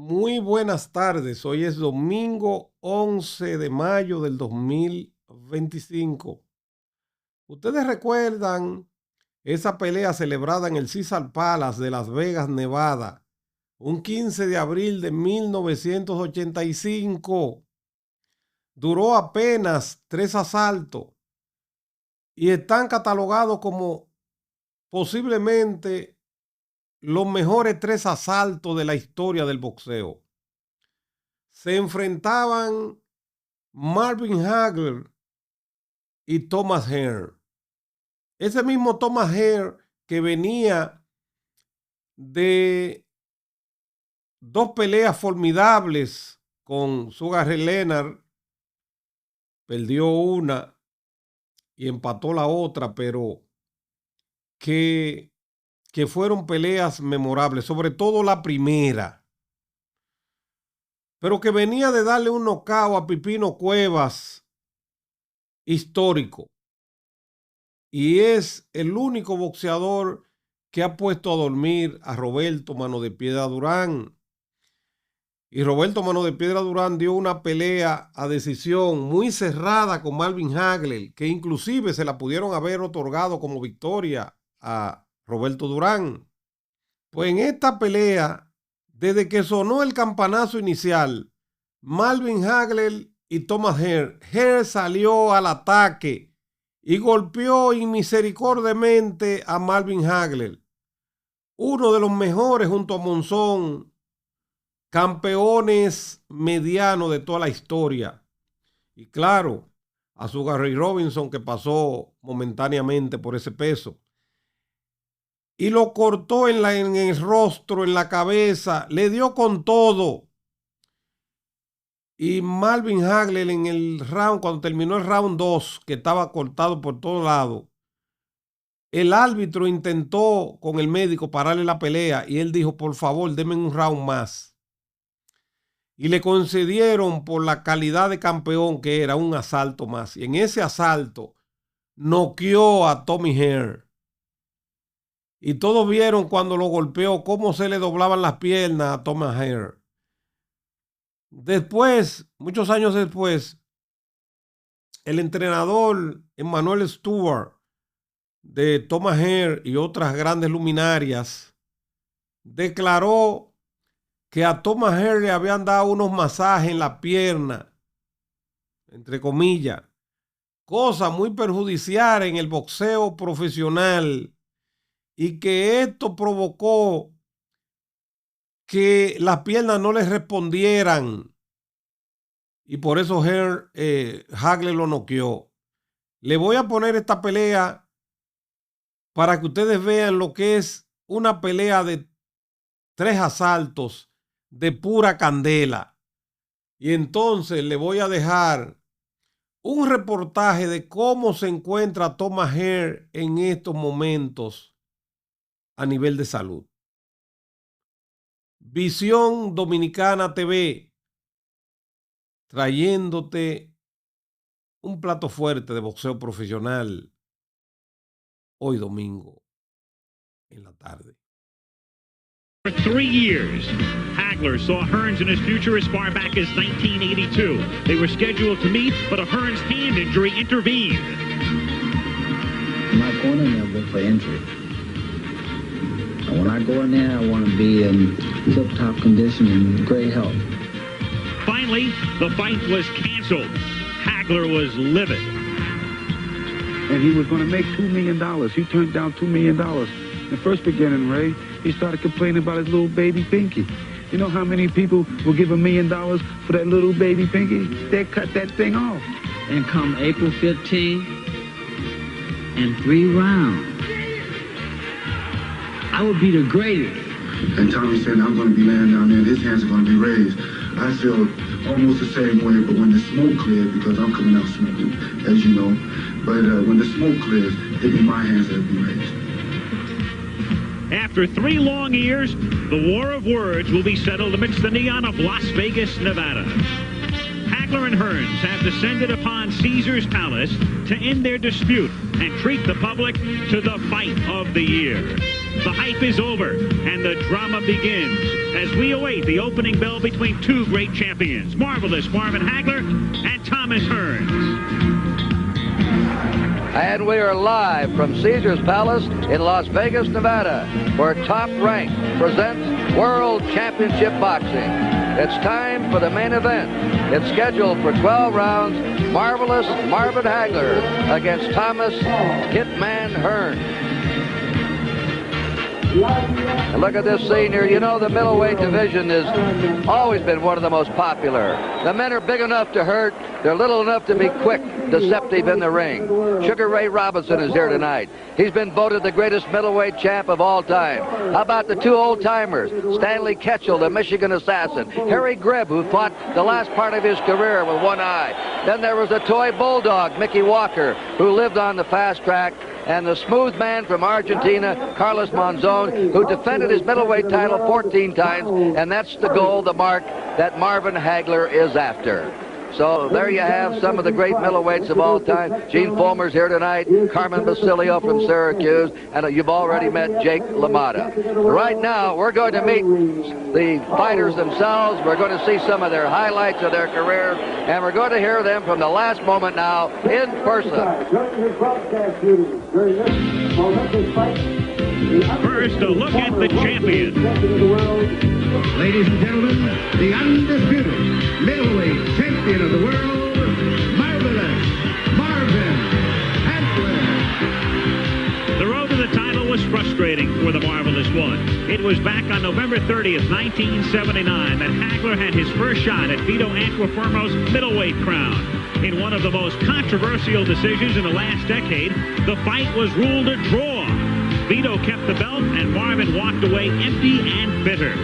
Muy buenas tardes. Hoy es domingo 11 de mayo del 2025. ¿Ustedes recuerdan esa pelea celebrada en el Caesar Palace de Las Vegas, Nevada, un 15 de abril de 1985? Duró apenas 3 asaltos y están catalogados como posiblemente los mejores 3 asaltos de la historia del boxeo. Se enfrentaban Marvin Hagler y Thomas Hearns. Ese mismo Thomas Hearns que venía de 2 peleas formidables con Sugar Ray Leonard, perdió una y empató la otra, pero que fueron peleas memorables, sobre todo la primera, pero que venía de darle un knockout a Pipino Cuevas histórico. Y es el único boxeador que ha puesto a dormir a Roberto Mano de Piedra Durán. Y Roberto Mano de Piedra Durán dio una pelea a decisión muy cerrada con Marvin Hagler, que inclusive se la pudieron haber otorgado como victoria a Roberto Durán. Pues en esta pelea, desde que sonó el campanazo inicial, Marvin Hagler y Thomas Hearns, Hearns salió al ataque y golpeó inmisericordiamente a Marvin Hagler, uno de los mejores junto a Monzón, campeones medianos de toda la historia. Y claro, a Sugar Ray Robinson, que pasó momentáneamente por ese peso. Y lo cortó en el rostro, en la cabeza, le dio con todo. Y Marvin Hagler en el round, cuando terminó el round 2, que estaba cortado por todos lados, el árbitro intentó con el médico pararle la pelea y él dijo, por favor, denme un round más. Y le concedieron, por la calidad de campeón que era, un asalto más. Y en ese asalto noqueó a Tommy Hearns. Y todos vieron cuando lo golpeó cómo se le doblaban las piernas a Thomas Hearns. Después, muchos años después, el entrenador Emmanuel Stewart de Thomas Hearns y otras grandes luminarias declaró que a Thomas Hearns le habían dado unos masajes en la pierna, entre comillas, cosa muy perjudicial en el boxeo profesional, y que esto provocó que las piernas no les respondieran y por eso Hagler lo noqueó. Le voy a poner esta pelea para que ustedes vean lo que es una pelea de 3 asaltos de pura candela. Y entonces le voy a dejar un reportaje de cómo se encuentra Thomas Hearns en estos momentos a nivel de salud. Visión Dominicana TV, trayéndote un plato fuerte de boxeo profesional hoy domingo en la tarde. For 3 years, Hagler saw Hearns in his future as far back as 1982. They were scheduled to meet, but a Hearns hand injury intervened. I'm not going in there with for injury. And when I go in there, I want to be in tip-top condition and great health. Finally, the fight was canceled. Hagler was livid. And he was going to make $2 million. He turned down $2 million. In the first beginning, Ray, he started complaining about his little baby Pinky. You know how many people will give $1 million for that little baby Pinky? They cut that thing off. And come April 15, in 3 rounds, I would be the greatest. And Tommy said, I'm going to be laying down there and his hands are going to be raised. I feel almost the same way, but when the smoke clears, because I'm coming out smoking, as you know, but when the smoke clears, it'll be my hands that'll be raised. After 3 long years, the war of words will be settled amidst the neon of Las Vegas, Nevada. Hagler and Hearns have descended upon Caesar's Palace to end their dispute and treat the public to the fight of the year. The hype is over, and the drama begins as we await the opening bell between two great champions, Marvelous Marvin Hagler and Thomas Hearns. And we are live from Caesars Palace in Las Vegas, Nevada, where Top Rank presents World Championship Boxing. It's time for the main event. It's scheduled for 12 rounds. Marvelous Marvin Hagler against Thomas Hitman Hearns. And look at this scene here. You know, the middleweight division has always been one of the most popular. The men are big enough to hurt. They're little enough to be quick, deceptive in the ring. Sugar Ray Robinson is here tonight. He's been voted the greatest middleweight champ of all time. How about the two old-timers? Stanley Ketchel, the Michigan assassin. Harry Greb, who fought the last part of his career with one eye. Then there was a toy bulldog, Mickey Walker, who lived on the fast track. And the smooth man from Argentina, Carlos Monzon, who defended his middleweight title 14 times, and that's the goal, the mark that Marvin Hagler is after. So there you have some of the great middleweights of all time. Gene Fulmer's here tonight, Carmen Basilio from Syracuse, and you've already met Jake LaMotta. Right now, we're going to meet the fighters themselves. We're going to see some of their highlights of their career, and we're going to hear them from the last moment now in person. First, a look at the champion. Ladies and gentlemen, the undisputed middleweight champion of the world, Marvelous Marvin Hagler. The road to the title was frustrating for the Marvelous One. It was back on November 30th, 1979, that Hagler had his first shot at Vito Antuofermo's middleweight crown. In one of the most controversial decisions in the last decade, the fight was ruled a draw. Vito kept the belt, and Marvin walked away empty and bitter.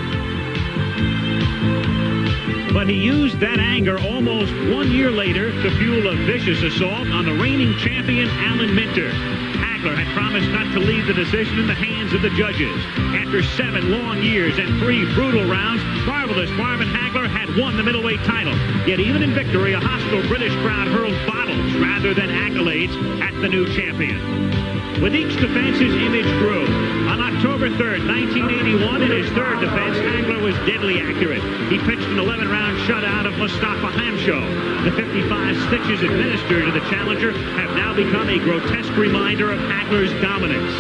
But he used that anger almost 1 year later to fuel a vicious assault on the reigning champion, Alan Minter. Hagler had promised not to leave the decision in the hands of the judges. After 7 long years and 3 brutal rounds, Marvelous Marvin Hagler had won the middleweight title. Yet even in victory, a hostile British crowd hurled bottles rather than accolades at the new champion. With each defense, his image grew. On October 3rd, 1981, in his third defense, Hagler was deadly accurate. He pitched an 11-round shutout of Mustafa Hamsho. The 55 stitches administered to the challenger have now become a grotesque reminder of Hagler's dominance.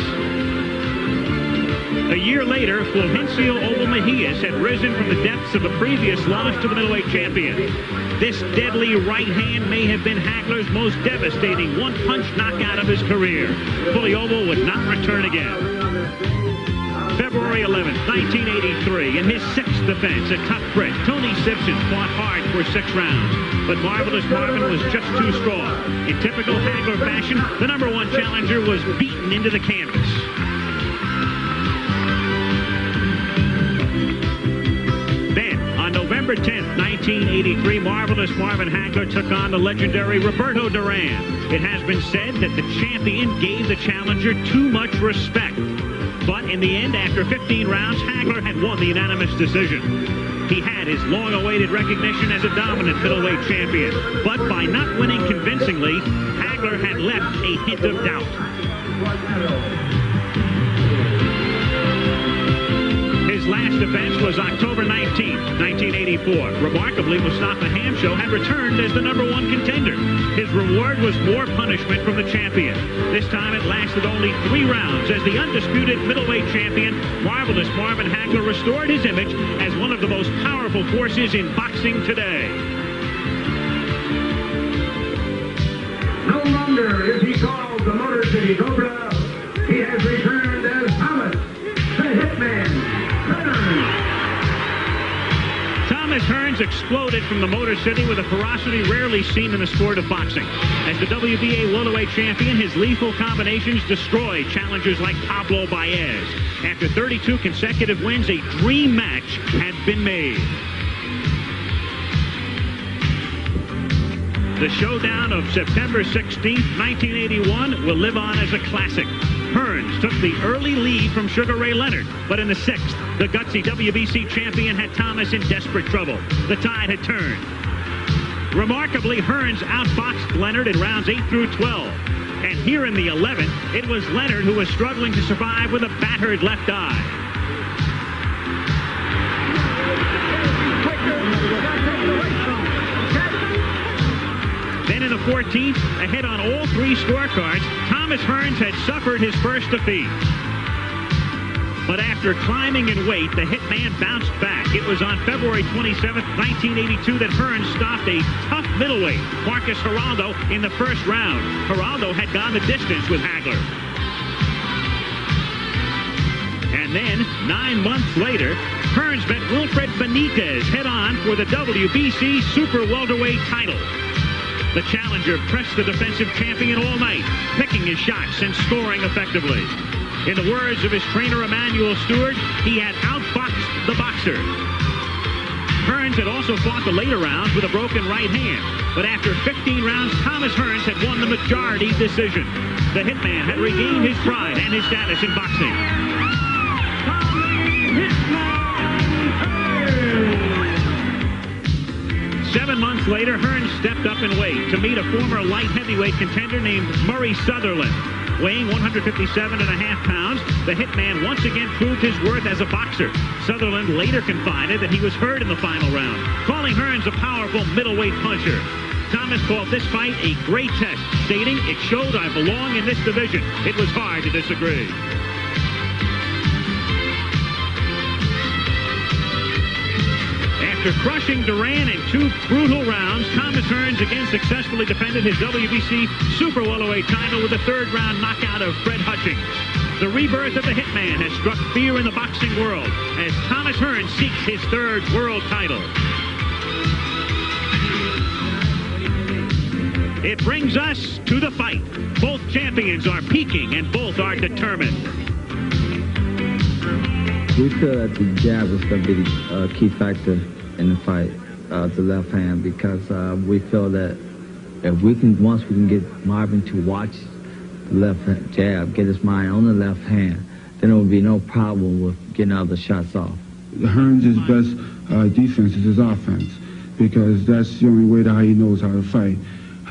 A year later, Fulgencio Oval Mejias had risen from the depths of a previous loss to the middleweight champion. This deadly right hand may have been Hagler's most devastating one-punch knockout of his career. Fully Oval would not return again. February 11th, 1983, in his 6th defense, a tough Brit, Tony Simpson, fought hard for 6 rounds. But Marvelous Marvin was just too strong. In typical Hagler fashion, the #1 challenger was beaten into the canvas. November 10th, 1983, Marvelous Marvin Hagler took on the legendary Roberto Duran. It has been said that the champion gave the challenger too much respect. But in the end, after 15 rounds, Hagler had won the unanimous decision. He had his long-awaited recognition as a dominant middleweight champion. But by not winning convincingly, Hagler had left a hint of doubt. His last defense was October 19th, 1984. Remarkably, Mustafa Hamsho had returned as the #1 contender. His reward was more punishment from the champion. This time it lasted only 3 rounds as the undisputed middleweight champion, Marvelous Marvin Hagler, restored his image as one of the most powerful forces in boxing today. No longer is he called the Motor City Cobra. He has returned as Thomas the Hitman Hearns. Thomas Hearns exploded from the Motor City with a ferocity rarely seen in the sport of boxing. As the WBA welterweight champion, his lethal combinations destroyed challengers like Pablo Baez. After 32 consecutive wins, a dream match had been made. The showdown of September 16th, 1981 will live on as a classic. Hearns took the early lead from Sugar Ray Leonard, but in the 6th, the gutsy WBC champion had Thomas in desperate trouble. The tide had turned. Remarkably, Hearns outboxed Leonard in rounds 8 through 12. And here in the 11th, it was Leonard who was struggling to survive with a battered left eye. Then in the 14th, ahead on all three scorecards, Thomas Hearns had suffered his first defeat. But after climbing in weight, the Hitman bounced back. It was on February 27, 1982 that Hearns stopped a tough middleweight, Marcus Geraldo, in the first round. Geraldo had gone the distance with Hagler. And then, 9 months later, Hearns met Wilfred Benitez head-on for the WBC Super Welterweight title. The challenger pressed the defensive champion all night, picking his shots and scoring effectively. In the words of his trainer, Emanuel Stewart, he had outboxed the boxer. Hearns had also fought the later rounds with a broken right hand. But after 15 rounds, Thomas Hearns had won the majority decision. The Hitman had regained his pride and his status in boxing. 7 months later, Hearns stepped up in weight to meet a former light heavyweight contender named Murray Sutherland. Weighing 157.5 pounds, the Hitman once again proved his worth as a boxer. Sutherland later confided that he was hurt in the final round, calling Hearns a powerful middleweight puncher. Thomas called this fight a great test, stating, "It showed I belong in this division." It was hard to disagree. After crushing Duran in 2 brutal rounds, Thomas Hearns again successfully defended his WBC Super Welterweight title with a third-round knockout of Fred Hutchings. The rebirth of the Hitman has struck fear in the boxing world as Thomas Hearns seeks his 3rd world title. It brings us to the fight. Both champions are peaking and both are determined. We feel that the jab is going to be the key factor in the fight, the left hand, because we feel that if we can, once we can get Marvin to watch the left hand jab, get his mind on the left hand, then there will be no problem with getting other shots off. Hearns' best defense is his offense, because that's the only way that he knows how to fight.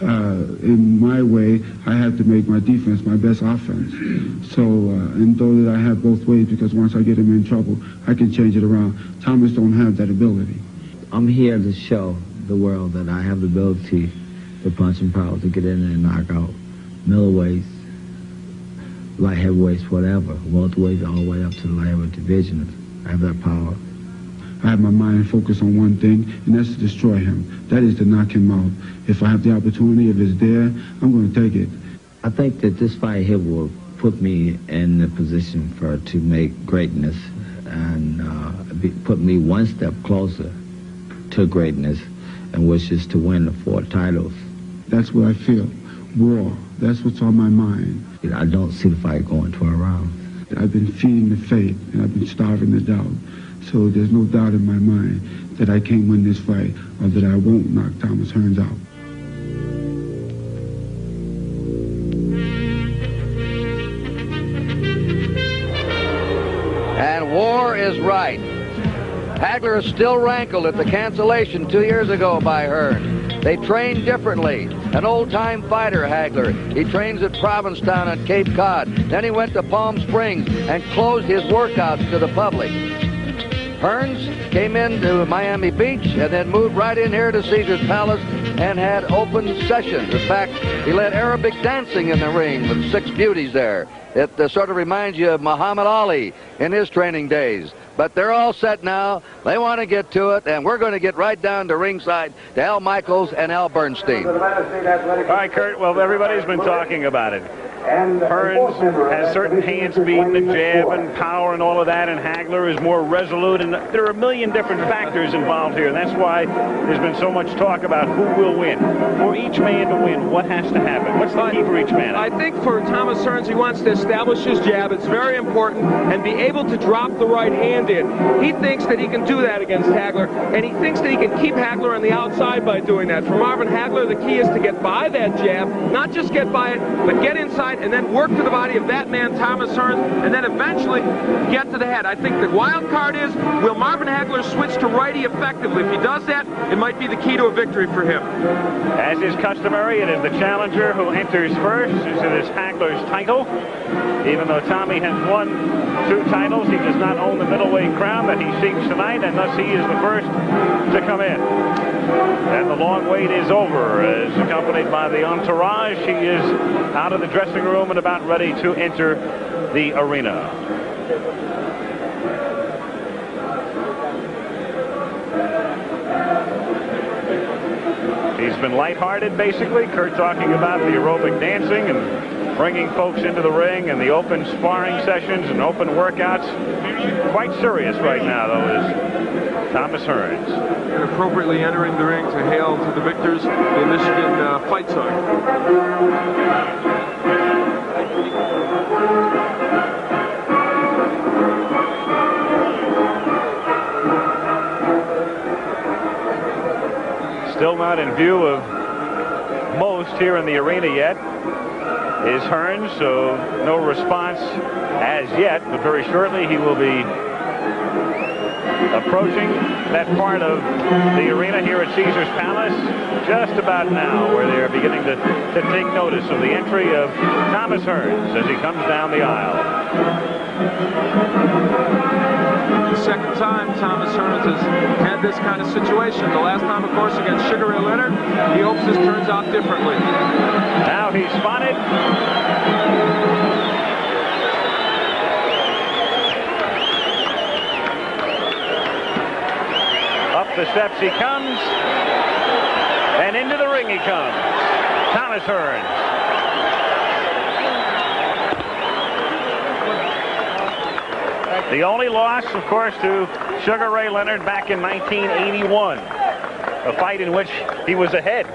In my way, I have to make my defense my best offense. So, and though that I have both ways, because once I get him in trouble, I can change it around. Thomas don't have that ability. I'm here to show the world that I have the ability, the punching power to get in there and knock out middleweights, light heavyweights, whatever, welterweights, all the way up to the lightweight division. I have that power. I have my mind focused on one thing, and that's to destroy him. That is to knock him out. If I have the opportunity, if it's there, I'm going to take it. I think that this fight here will put me in the position to make greatness and put me one step closer to greatness, and which is to win the 4 titles. That's what I feel. War. That's what's on my mind. I don't see the fight going 12 rounds. I've been feeding the faith, and I've been starving the doubt. So there's no doubt in my mind that I can't win this fight, or that I won't knock Thomas Hearns out. And war is right. Hagler is still rankled at the cancellation 2 years ago by Hearns. They train differently. An old-time fighter, Hagler. He trains at Provincetown on Cape Cod. Then he went to Palm Springs and closed his workouts to the public. Hearns came into Miami Beach and then moved right in here to Caesar's Palace and had open sessions. In fact, he led Arabic dancing in the ring with 6 beauties there. It sort of reminds you of Muhammad Ali in his training days. But they're all set now. They want to get to it, and we're going to get right down to ringside to Al Michaels and Al Bernstein. All right, Kurt. Well, everybody's been talking about it. Hearns has certain hand speed and the jab and power and all of that, and Hagler is more resolute, and there are a million different factors involved here, and that's why there's been so much talk about who will win. For each man to win, what has to happen? What's the key for each man? I think for Thomas Hearns, he wants to establish his jab. It's very important, and be able to drop the right hand in. He thinks that he can do that against Hagler, and he thinks that he can keep Hagler on the outside by doing that. For Marvin Hagler, the key is to get by that jab, not just get by it, but get inside side and then work to the body of that man, Thomas Hearns, and then eventually get to the head. I think the wild card is, will Marvin Hagler switch to righty effectively? If he does that, it might be the key to a victory for him. As is customary, it is the challenger who enters first, as it is Hagler's title. Even though Tommy has won 2 titles, he does not own the middleweight crown that he seeks tonight, and thus he is the first to come in. And the long wait is over, as accompanied by the entourage. He is out of the dressing room and about ready to enter the arena. He's been lighthearted, basically. Kurt talking about the aerobic dancing and bringing folks into the ring and the open sparring sessions and open workouts. Quite serious right now, though, is Thomas Hearns. And appropriately entering the ring to hail to the victors the Michigan fight song. Still not in view of most here in the arena yet is Hearns, so no response as yet, but very shortly he will be approaching that part of the arena here at Caesars Palace just about now, where they're beginning to take notice of the entry of Thomas Hearns as he comes down the aisle. The second time Thomas Hearns has had this kind of situation. The last time, of course, against Sugar Ray Leonard. He hopes this turns out differently. Now he's spotted. Up the steps he comes, and into the ring he comes. Thomas Hearns. The only loss, of course, to Sugar Ray Leonard back in 1981, a fight in which he was ahead.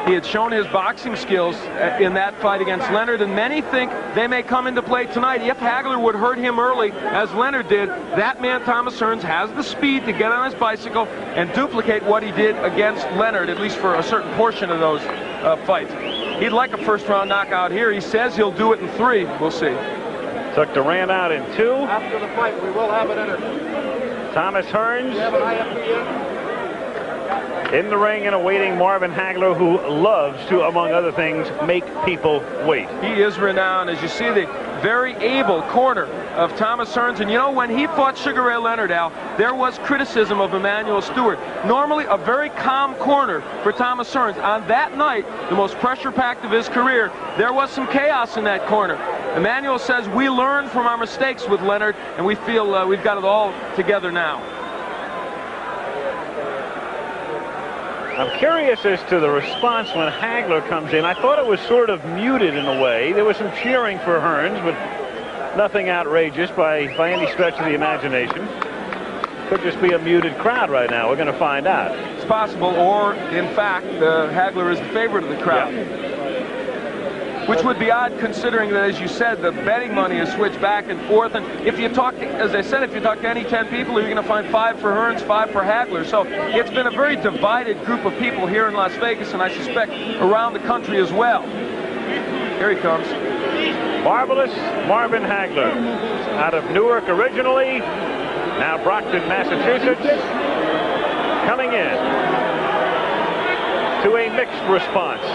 He had shown his boxing skills in that fight against Leonard, and many think they may come into play tonight. If Hagler would hurt him early, as Leonard did, that man, Thomas Hearns, has the speed to get on his bicycle and duplicate what he did against Leonard, at least for a certain portion of those fights. He'd like a first-round knockout here. He says he'll do it in 3. We'll see. Took Durant out in 2. After the fight, we will have it entered. Thomas Hearns in the ring and awaiting Marvin Hagler, who loves to, among other things, make people wait. He is renowned, as you see, the very able corner of Thomas Hearns. And you know, when he fought Sugar Ray Leonard, Al, there was criticism of Emmanuel Stewart. Normally a very calm corner for Thomas Hearns. On that night, the most pressure-packed of his career, there was some chaos in that corner. Emmanuel says we learned from our mistakes with Leonard, and we feel we've got it all together now. I'm curious as to the response when Hagler comes in. I thought it was sort of muted in a way. There was some cheering for Hearns, but nothing outrageous by any stretch of the imagination. Could just be a muted crowd right now. We're going to find out. It's possible, or in fact, Hagler is the favorite of the crowd. Yeah. Which would be odd, considering that, as you said, the betting money is switched back and forth. And if you talk, as I said, if you talk to any 10 people, you're going to find 5 for Hearns, 5 for Hagler. So it's been a very divided group of people here in Las Vegas, and I suspect around the country as well. Here he comes. Marvelous Marvin Hagler, out of Newark originally, now Brockton, Massachusetts, coming in to a mixed response.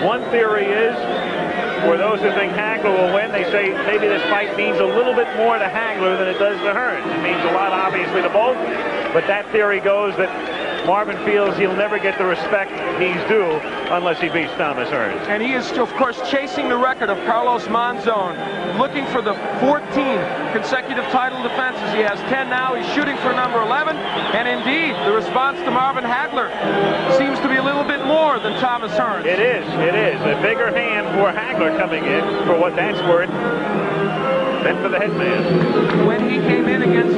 One theory is, for those who think Hagler will win, they say maybe this fight means a little bit more to Hagler than it does to Hearns. It means a lot, obviously, to both, but that theory goes that Marvin feels he'll never get the respect he's due unless he beats Thomas Hearns. And he is, of course, chasing the record of Carlos Monzon, looking for the 14 consecutive title defenses. He has 10 now. He's shooting for number 11. And indeed, the response to Marvin Hagler seems to be a little bit more than Thomas Hearns. It is. It is. A bigger hand for Hagler coming in, for what that's worth, than for the headman. When he came in against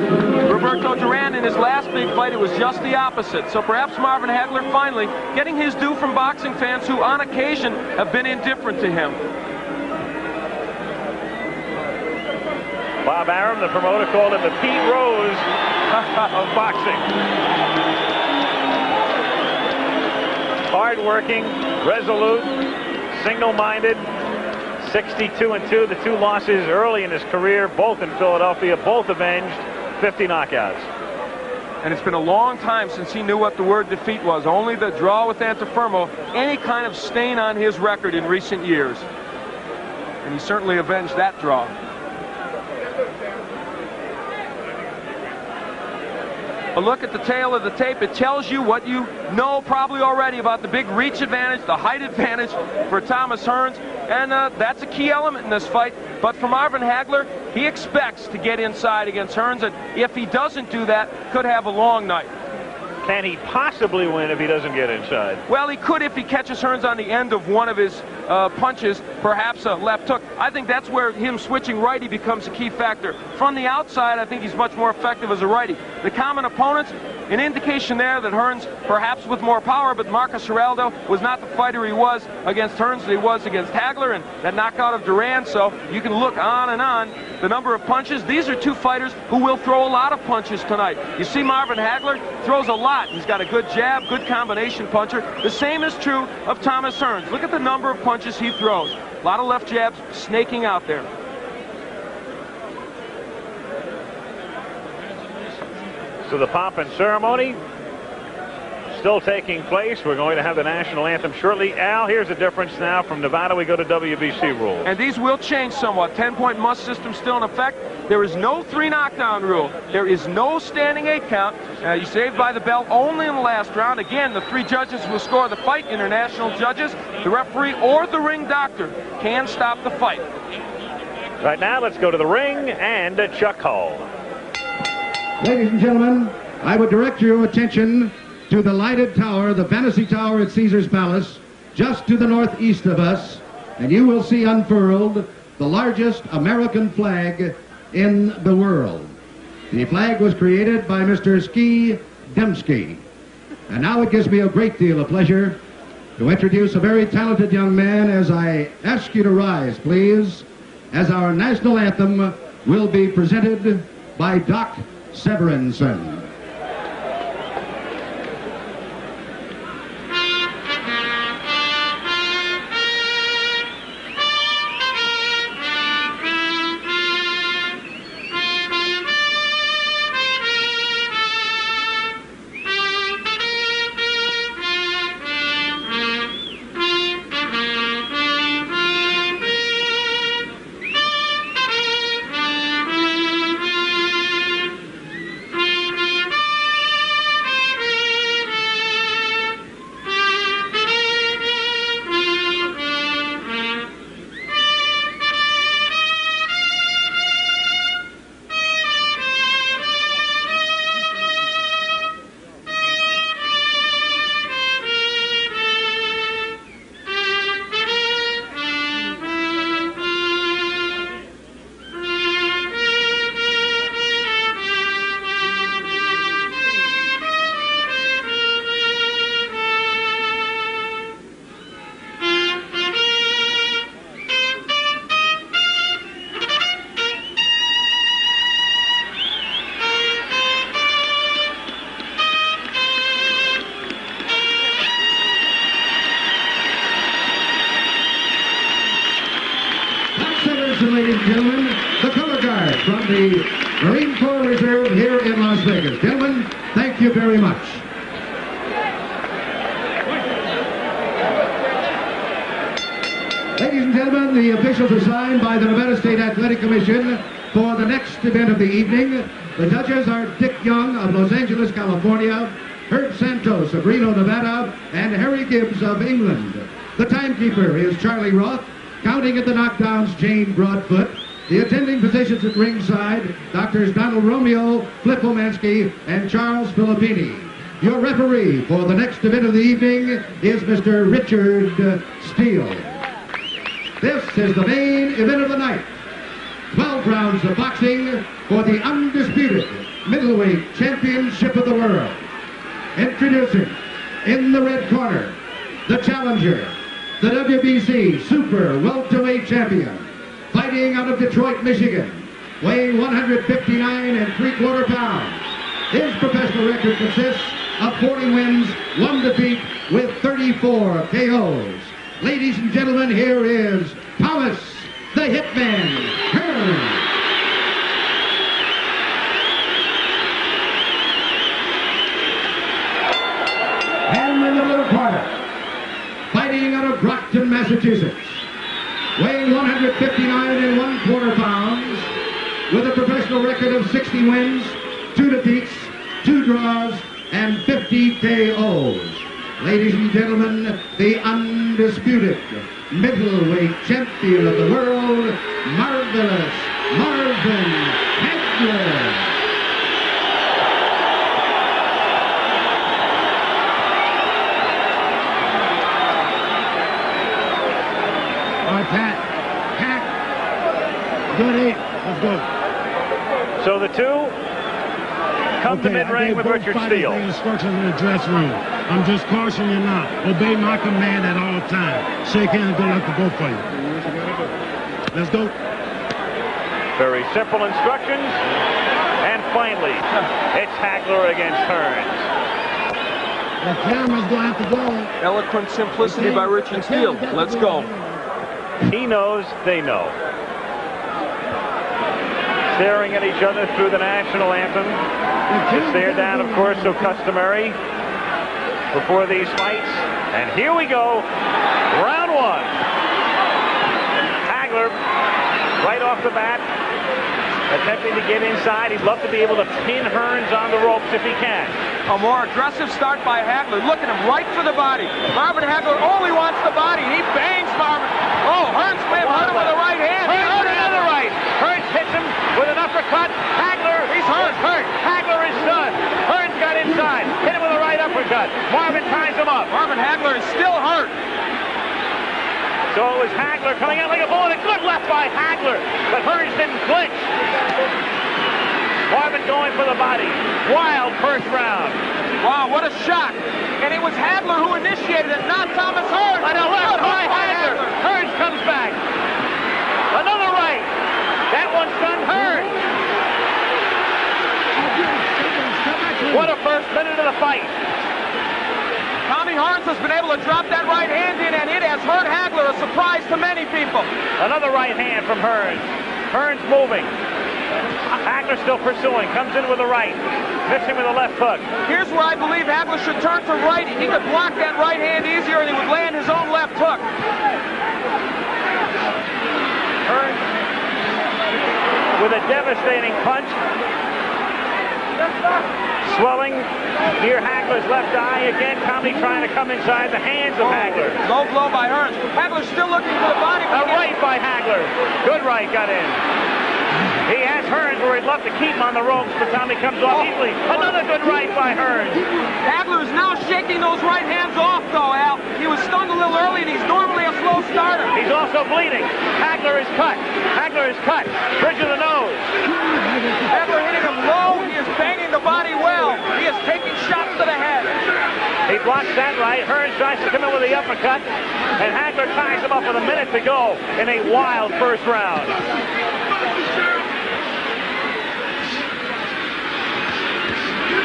Roberto Duran in his last big fight, it was just the opposite. So perhaps Marvin Hagler finally getting his due from boxing fans who on occasion have been indifferent to him. Bob Arum, the promoter, called him the Pete Rose of boxing. Hard-working, resolute, single-minded, 62-2. The 2 losses early in his career, both in Philadelphia, both avenged, 50 knockouts. And it's been a long time since he knew what the word defeat was. Only the draw with Antifermo, any kind of stain on his record in recent years. And he certainly avenged that draw. A look at the tail of the tape, it tells you what you know probably already about the big reach advantage, the height advantage for Thomas Hearns, and that's a key element in this fight. But for Marvin Hagler, he expects to get inside against Hearns, and if he doesn't do that, could have a long night. Can he possibly win if he doesn't get inside? Well, he could if he catches Hearns on the end of one of his punches, perhaps a left hook. I think that's where him switching righty becomes a key factor. From the outside, I think he's much more effective as a righty. The common opponents, an indication there that Hearns, perhaps with more power, but Marcos Geraldo was not the fighter he was against Hearns that he was against Hagler, and that knockout of Duran. So you can look on and on. The number of punches, these are 2 fighters who will throw a lot of punches tonight. You see Marvin Hagler throws a lot. He's got a good jab, good combination puncher. The same is true of Thomas Hearns. Look at the number of punches he throws. A lot of left jabs snaking out there. So the pomp and ceremony still taking place. We're going to have the national anthem shortly. Al, here's the difference now. From Nevada, we go to WBC rules. And these will change somewhat. 10-point must system still in effect. There is no 3 knockdown rule. There is no standing 8 count. You saved by the bell only in the last round. Again, the 3 judges will score the fight. International judges, the referee, or the ring doctor can stop the fight. Right now, let's go to the ring and Chuck Hull. Ladies and gentlemen, I would direct your attention to the lighted tower, the Fantasy Tower at Caesar's Palace, just to the northeast of us, and you will see unfurled the largest American flag in the world. The flag was created by Mr. Ski Dembski. And now it gives me a great deal of pleasure to introduce a very talented young man as I ask you to rise, please, as our national anthem will be presented by Doc Severinsen. Ladies and gentlemen, the color guard from the Marine Corps Reserve here in Las Vegas. Gentlemen, thank you very much. Ladies and gentlemen, the officials assigned by the Nevada State Athletic Commission for the next event of the evening. The judges are Dick Young of Los Angeles, California, Herb Santos of Reno, Nevada, and Harry Gibbs of England. The timekeeper is Charlie Roth. Counting at the knockdowns, Jane Broadfoot. The attending physicians at ringside, Doctors Donald Romeo, Flip Omansky, and Charles Filippini. Your referee for the next event of the evening is Mr. Richard Steele. This is the main event of the night. 12 rounds of boxing for the undisputed middleweight championship of the world. Introducing, in the red corner, the challenger, the WBC Super Welterweight Champion, fighting out of Detroit, Michigan, weighing 159 3/4 pounds. His professional record consists of 40 wins, 1 defeat, with 34 KOs. Ladies and gentlemen, here is Thomas the Hitman Hearns. And in the blue corner, fighting out of Brockton, Massachusetts, weighing 159 1/4 pounds, with a professional record of 60 wins, 2 defeats, 2 draws, and 50 KOs. Ladies and gentlemen, the undisputed middleweight champion of the world, Marvelous Marvin Hagler. All right, Pat. Good 8. Let's go. So the two come to mid-ring with Richard Steele. Instructions in the dress room. I'm just cautioning you now. Obey my command at all times. Shake hands. Good luck to both of you. Let's go. Very simple instructions. And finally, it's Hagler against Hearns. The camera's going to have to go. Eloquent simplicity by Richard Steele. Let's go. He knows, they know. Staring at each other through the national anthem. The stare down, of course, so customary before these fights. And here we go. Round 1. Hagler, right off the bat, attempting to get inside. He'd love to be able to pin Hearns on the ropes if he can. A more aggressive start by Hagler. Look at him, right for the body. Marvin Hagler only wants the body, and he bangs Marvin. Oh, Hearns may have hurt him with a right hand. Hearns with another right. Hearns hits him with an uppercut. Hagler, he's hurt. Hagler is stunned. Hearns got inside. Hit him with a right uppercut. Marvin ties him up. Marvin Hagler is still hurt. So it was Hagler coming out like a bullet. A good left by Hagler, but Hearns didn't flinch. Marvin going for the body. Wild first round. Wow, what a shot. And it was Hagler who initiated it, not Thomas Hearns. On the left by Hagler. Hearns comes back. Another right. That one stunned Hearns. What a first minute of the fight. Tommy Hearns has been able to drop that right hand in, and it has hurt Hagler, a surprise to many people. Another right hand from Hearns. Hearns moving. Hagler still pursuing. Comes in with a right. Missing with a left hook. Here's where I believe Hagler should turn to right. He could block that right hand easier, and he would land his own left hook. Hearns with a devastating punch. Swelling near Hagler's left eye. Again, Tommy trying to come inside the hands of Hagler. Low blow by Hearns. Hagler's still looking for the body. A right by Hagler. Good right got in. He has Hearns where he'd love to keep him on the ropes, but Tommy comes off easily. Another good right by Hearns. Hagler is now shaking those right hands off, though, Al. He was stunned a little early, and he's normally a slow starter. He's also bleeding. Hagler is cut. Hagler is cut. Bridge of the nose. Hagler hitting him low. He is banging the body well. He is taking shots to the head. He blocks that right. Hearns tries to come in with the uppercut, and Hagler ties him up with a minute to go in a wild first round.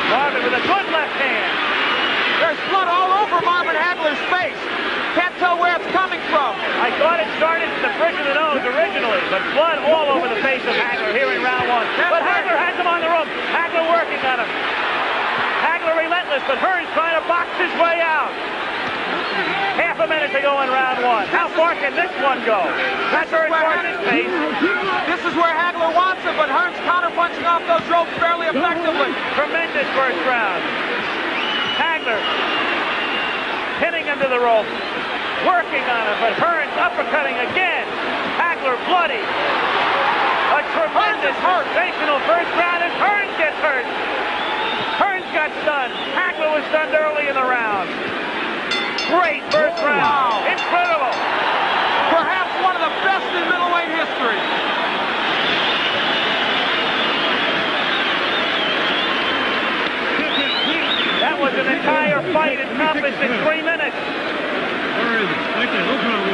Marvin with a good left hand. There's blood all over Marvin Hagler's face. Can't tell where it's coming from. I thought it started at the bridge of the nose originally, but blood all over the face of Hagler here in round 1. But Hagler has him on the rope. Hagler working on him. Hagler relentless, but Hearns trying to box his way out. Half a minute to go in round 1. How far can this one go? That's very far in his pace. This is where Hagler wants it, but Hearns counterpunching off those ropes fairly effectively. Tremendous first round. Hagler hitting him to the rope, working on him, but Hearns uppercutting again. Hagler bloody. A tremendous sensational first round, and Hearns gets hurt. Hearns got stunned. Hagler was stunned early in the round. Great first round. Wow. Incredible. Perhaps one of the best in middleweight history. That was an entire fight encompassed in 3 minutes. Where is it? Right there. No problem.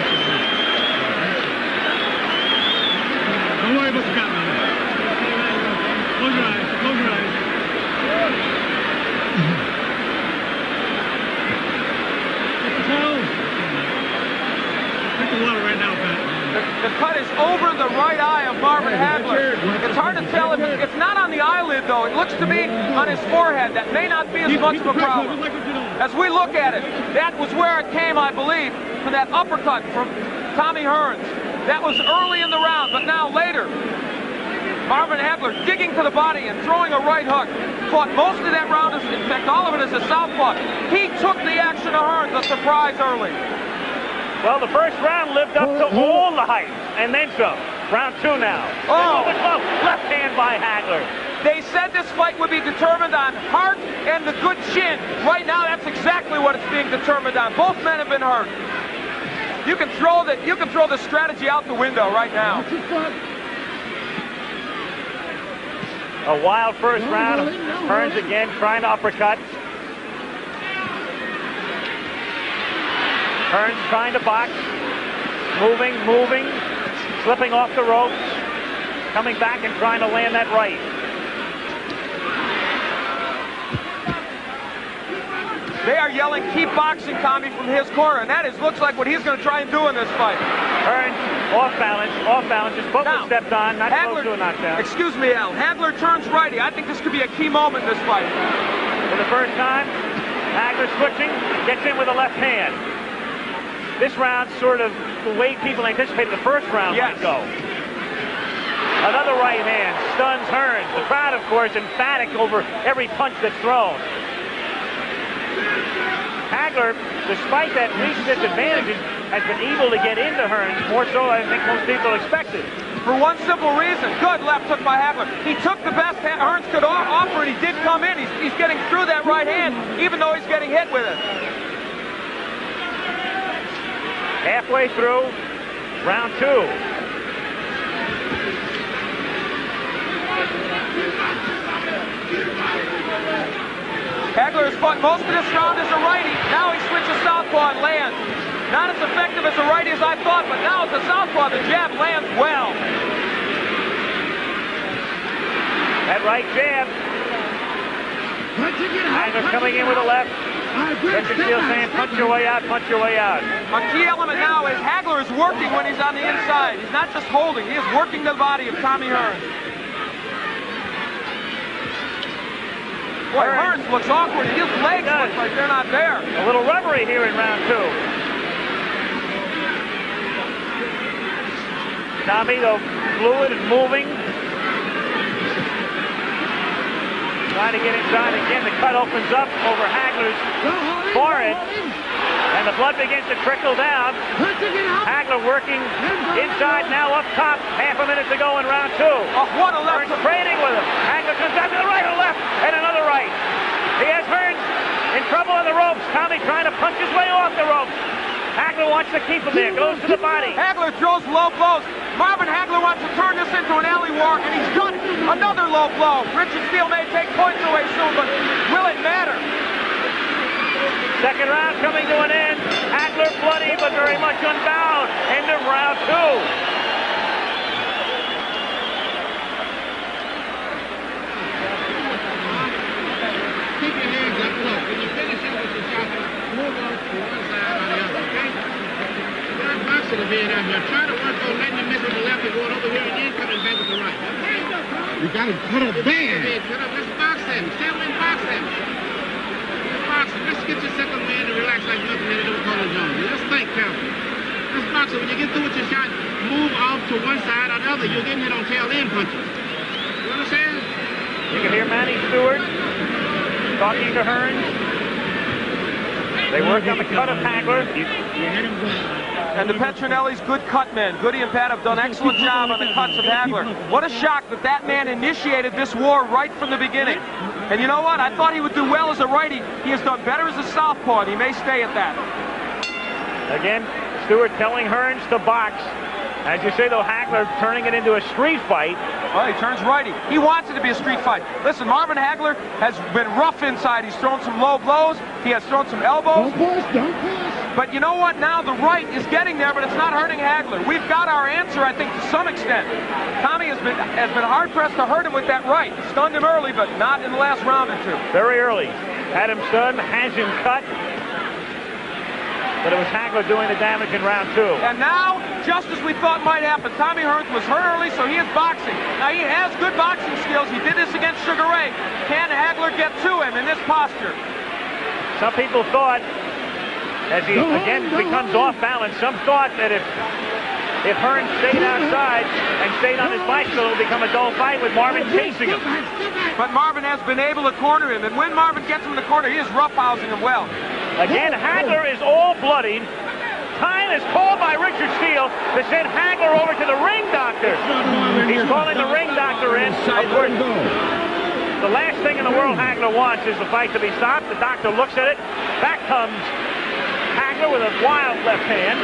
Don't worry about the guy. The cut is over the right eye of Marvin Hagler. It's hard to tell. It's not on the eyelid, though. It looks to be on his forehead. That may not be as much of a problem. As we look at it, that was where it came, I believe, to that uppercut from Tommy Hearns. That was early in the round, but now later, Marvin Hagler digging to the body and throwing a right hook. Fought most of that round, in fact, all of it as a southpaw. He took the action of Hearns, a surprise early. Well, the first round lived up to all the hype, and then some. Round 2 now. Oh! Left hand by Hagler. They said this fight would be determined on heart and the good chin. Right now, that's exactly what it's being determined on. Both men have been hurt. You can throw the strategy out the window right now. A wild first round. Hearns again trying to uppercut. Hearns trying to box. Moving. Slipping off the ropes. Coming back and trying to land that right. They are yelling, keep boxing, Tommy, from his corner, and that looks like what he's going to try and do in this fight. Hearns off balance. His foot was stepped on, not close to a knockdown. Excuse me, Al. Hagler turns righty. I think this could be a key moment in this fight. For the first time, Hagler switching, gets in with a left hand. This round sort of the way people anticipated the first round might go. Another right hand stuns Hearns. The crowd, of course, emphatic over every punch that's thrown. Hagler, despite that recent disadvantages, has been able to get into Hearns more so than I think most people expected. For one simple reason, good left hook by Hagler. He took the best Hearns could offer, and he did come in. He's getting through that right hand, even though he's getting hit with it. Halfway through round 2. Hagler has fought most of this round as a righty. Now he switches southpaw and lands. Not as effective as a righty as I thought, but now as a southpaw, the jab lands well. That right jab. Hagler coming in with a left. Chesterfield saying, punch your way out, punch your way out. A key element now is Hagler is working when he's on the inside. He's not just holding, he is working the body of Tommy Hearns. Boy, Hearns looks awkward. His legs look like they're not there. A little rubbery here in round 2. Tommy, though, fluid and moving. Trying to get inside again. The cut opens up over Hagler's forehead. And the blood begins to trickle down. Hagler working inside, now up top. Half a minute to go in round 2. What a left. Hearns trading with him. Hagler comes out to the right, a left, and another right. He has Hearns in trouble on the ropes. Tommy trying to punch his way off the ropes. Hagler wants to keep him there, goes to the body. Hagler throws low blows. Marvin Hagler wants to turn this into an alley war, and he's done another low blow. Richard Steele may take points away soon, but will it matter? Second round coming to an end. Hagler bloody, but very much unbound. End of round 2. Keep your hands up. Look, when you finish up with your shot, move on to one side or the other, okay? You're not boxing to be out here. Try to work on letting you miss with the left and going over here and then coming back with the right. Okay? You got to put up bad. Let's box him. Stand and box him. Let's get your second man to relax like nothing and do Cole Jones. Let's think carefully. Let's box it. When you get through with your shot, move off to one side or the other. You'll get hit on tail end punches. You understand? You can hear Manny Stewart talking to Hearns. They work on the cut of Hagler. And the Petronelli's good cut men. Goody and Pat have done an excellent job on the cuts of Hagler. What a shock that that man initiated this war right from the beginning. And you know what? I thought he would do well as a righty. He has done better as a southpaw, and he may stay at that. Again, Stewart telling Hearns to box. As you say, though, Hagler turning it into a street fight. Well, he turns righty. He wants it to be a street fight. Listen, Marvin Hagler has been rough inside. He's thrown some low blows. He has thrown some elbows. Don't push. But you know what? Now the right is getting there, but it's not hurting Hagler. We've got our answer, I think, to some extent. Tommy has been hard-pressed to hurt him with that right. Stunned him early, but not in the last round or two. Very early. Had him stunned, has him cut. but it was Hagler doing the damage in round 2. And now, just as we thought might happen, Tommy Hearns was hurt early, so he is boxing. Now, he has good boxing skills. He did this against Sugar Ray. Can Hagler get to him in this posture? Some people thought, as he again becomes off balance, some thought that if Hearns stayed outside and stayed on his bicycle, it would become a dull fight with Marvin chasing him. But Marvin has been able to corner him, and when Marvin gets him in the corner, he is roughhousing him well. Again, Hagler is all bloodied. Time is called by Richard Steele to send Hagler over to the ring doctor. He's calling the ring doctor in. Of course, the last thing in the world Hagler wants is the fight to be stopped. The doctor looks at it. Back comes Hagler with a wild left hand.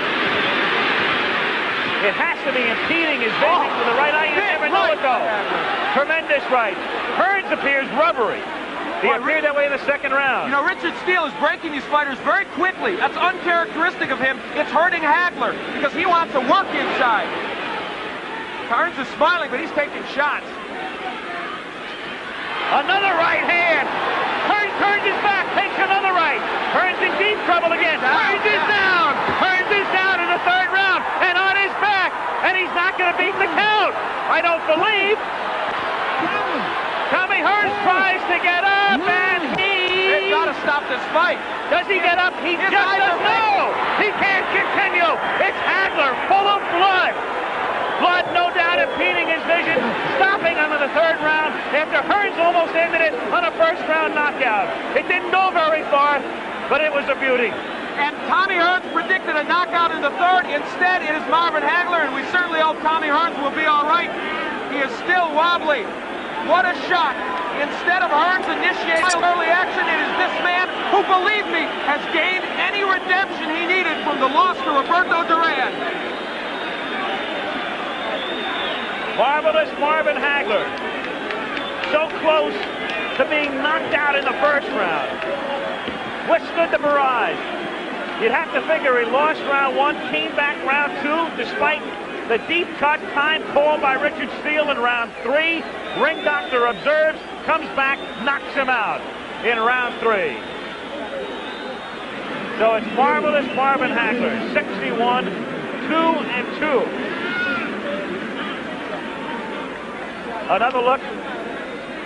It has to be impeding his vision with the right eye. You never know it, though. Tremendous right. Hearns appears rubbery. He appeared that way in the second round. You know, Richard Steele is breaking these fighters very quickly. That's uncharacteristic of him. It's hurting Hagler because he wants to work inside. Hearns is smiling, but he's taking shots. Another right hand. Hearns turns his back, takes another right. Hearns in deep trouble again. Hearns is down. Hearns is down in the third round and on his back. And he's not going to beat the count. I don't believe. Tommy Hearns tries to get up, and They've got to stop this fight. Does he get up? He just doesn't know. He can't continue. It's Hagler, full of blood. Blood, no doubt, impeding his vision, stopping him in the third round after Hearns almost ended it on a first-round knockout. It didn't go very far, but it was a beauty. And Tommy Hearns predicted a knockout in the third. Instead, it is Marvin Hagler, and we certainly hope Tommy Hearns will be all right. He is still wobbly. What a shot. Instead of Hearns initiating early action, it is this man who, believe me, has gained any redemption he needed from the loss to Roberto Duran. Marvelous Marvin Hagler. So close to being knocked out in the first round. Withstood the barrage. You'd have to figure he lost round 1, came back round 2, despite the deep cut, time called by Richard Steele in round 3. Ring doctor observes, comes back, knocks him out in round 3. So it's marvelous Marvin Hagler, 61, 2-2. Another look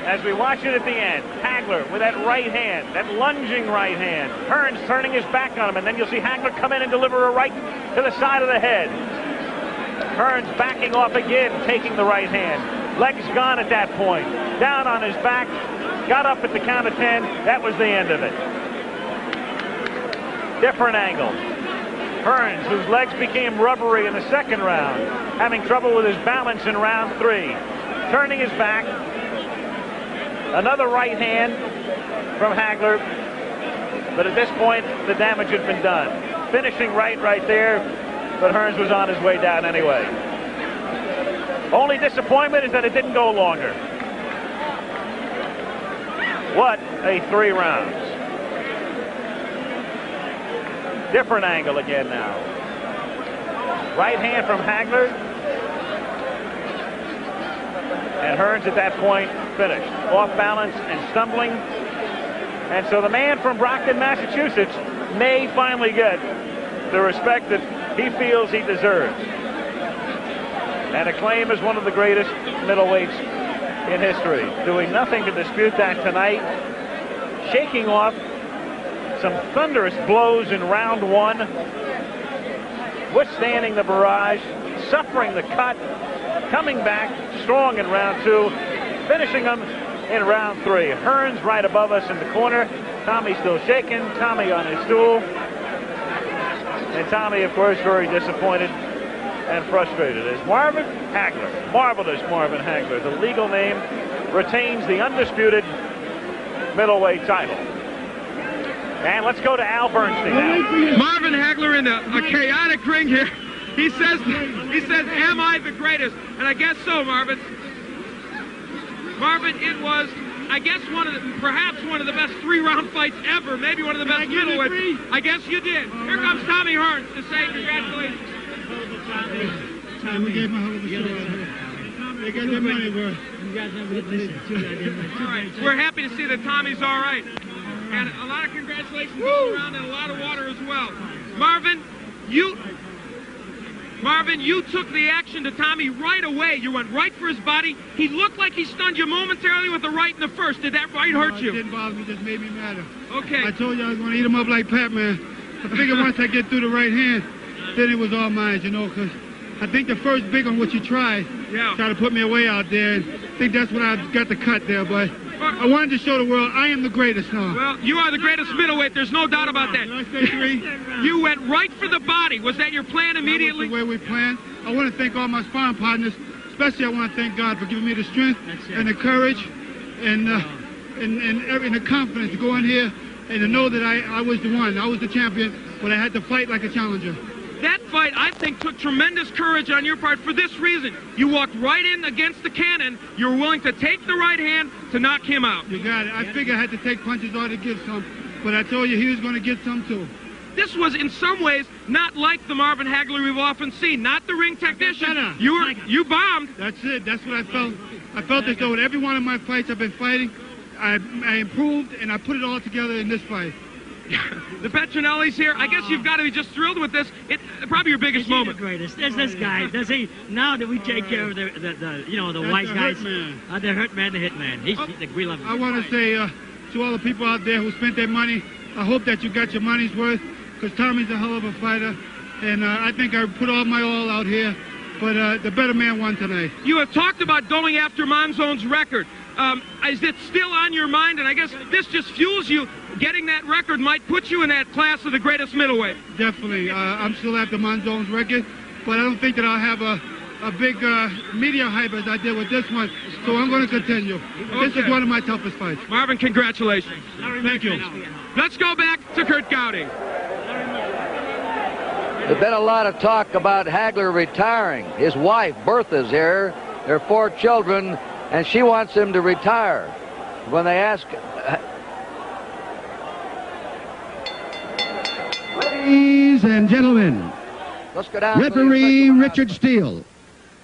as we watch it at the end. Hagler with that right hand, that lunging right hand. Hearns turning his back on him, and then you'll see Hagler come in and deliver a right to the side of the head. Hearns backing off again, taking the right hand. Legs gone at that point. Down on his back, got up at the count of 10. That was the end of it. Different angle. Hearns, whose legs became rubbery in the second round, having trouble with his balance in round 3. Turning his back. Another right hand from Hagler. But at this point, the damage had been done. Finishing right there. But Hearns was on his way down anyway. Only disappointment is that it didn't go longer. What a 3 rounds. Different angle again now. Right hand from Hagler. And Hearns at that point finished. Off balance and stumbling. And so the man from Brockton, Massachusetts may finally get the respect that he feels he deserves. And acclaim as one of the greatest middleweights in history. Doing nothing to dispute that tonight. Shaking off some thunderous blows in round 1. Withstanding the barrage. Suffering the cut. Coming back strong in round 2. Finishing them in round 3. Hearns right above us in the corner. Tommy still shaking. Tommy on his stool. And Tommy, of course, very disappointed and frustrated as Marvin Hagler, marvelous Marvin Hagler, the legal name, retains the undisputed middleweight title. And let's go to Al Bernstein now. Marvin Hagler in a chaotic ring here. He says, am I the greatest? And I guess so, Marvin. Marvin, it was, I guess, perhaps one of the best 3-round fights ever. Maybe one of the best middleweights. I guess you did. Here comes Tommy Hearns to say congratulations. We gave him a hell of a show. They got their money worth. You guys have a good listen too. All right. We're happy to see that Tommy's all right. And a lot of congratulations all around and a lot of water as well. Marvin, you took the action to Tommy right away. You went right for his body. He looked like he stunned you momentarily with the right in the first. Did that right hurt you? It didn't bother me. It just made me madder. Okay. I told you I was going to eat him up like Pac-Man. I figured once I get through the right hand, then it was all mine, you know, because I think the first big one, what you tried, try to put me away out there. And I think that's when I got the cut there, but I wanted to show the world I am the greatest now. Well, you are the greatest middleweight. There's no doubt about that. Did I say 3? You went right for the body. Was that your plan immediately? That was the way we planned. I want to thank all my sparring partners. Especially I want to thank God for giving me the strength and the courage and the confidence to go in here and to know that I was the one. I was the champion, but I had to fight like a challenger. That fight, I think, took tremendous courage on your part for this reason. You walked right in against the cannon. You were willing to take the right hand to knock him out. You got it. I figured I had to take punches or to give some, but I told you he was going to get some too. This was, in some ways, not like the Marvin Hagler we've often seen. Not the ring technician. You bombed. That's it. That's what I felt. I felt as though in every one of my fights I've been fighting, I improved, and I put it all together in this fight. The Petronelli's here. I guess you've got to be just thrilled with this. It's probably your biggest moment. The greatest. There's this guy. Does he? Now that we take care of the wise guys, the hurt man, the hit man. He's the we love him. I want to say to all the people out there who spent their money, I hope that you got your money's worth, because Tommy's a hell of a fighter, and I think I put all my all out here. But the better man won tonight. You have talked about going after Monzone's record. Is it still on your mind? And I guess this just fuels you. Getting that record might put you in that class of the greatest middleweight. Definitely. I'm still after Monzone's record, but I don't think that I'll have a big media hype as I did with this one, so I'm going to continue. Okay. This is one of my toughest fights. Marvin, congratulations. Thank you. Let's go back to Kurt Gowdy. There's been a lot of talk about Hagler retiring. His wife, Bertha's here. There are 4 children, and she wants him to retire. When they ask... Ladies and gentlemen, let's go down. Referee Richard Steele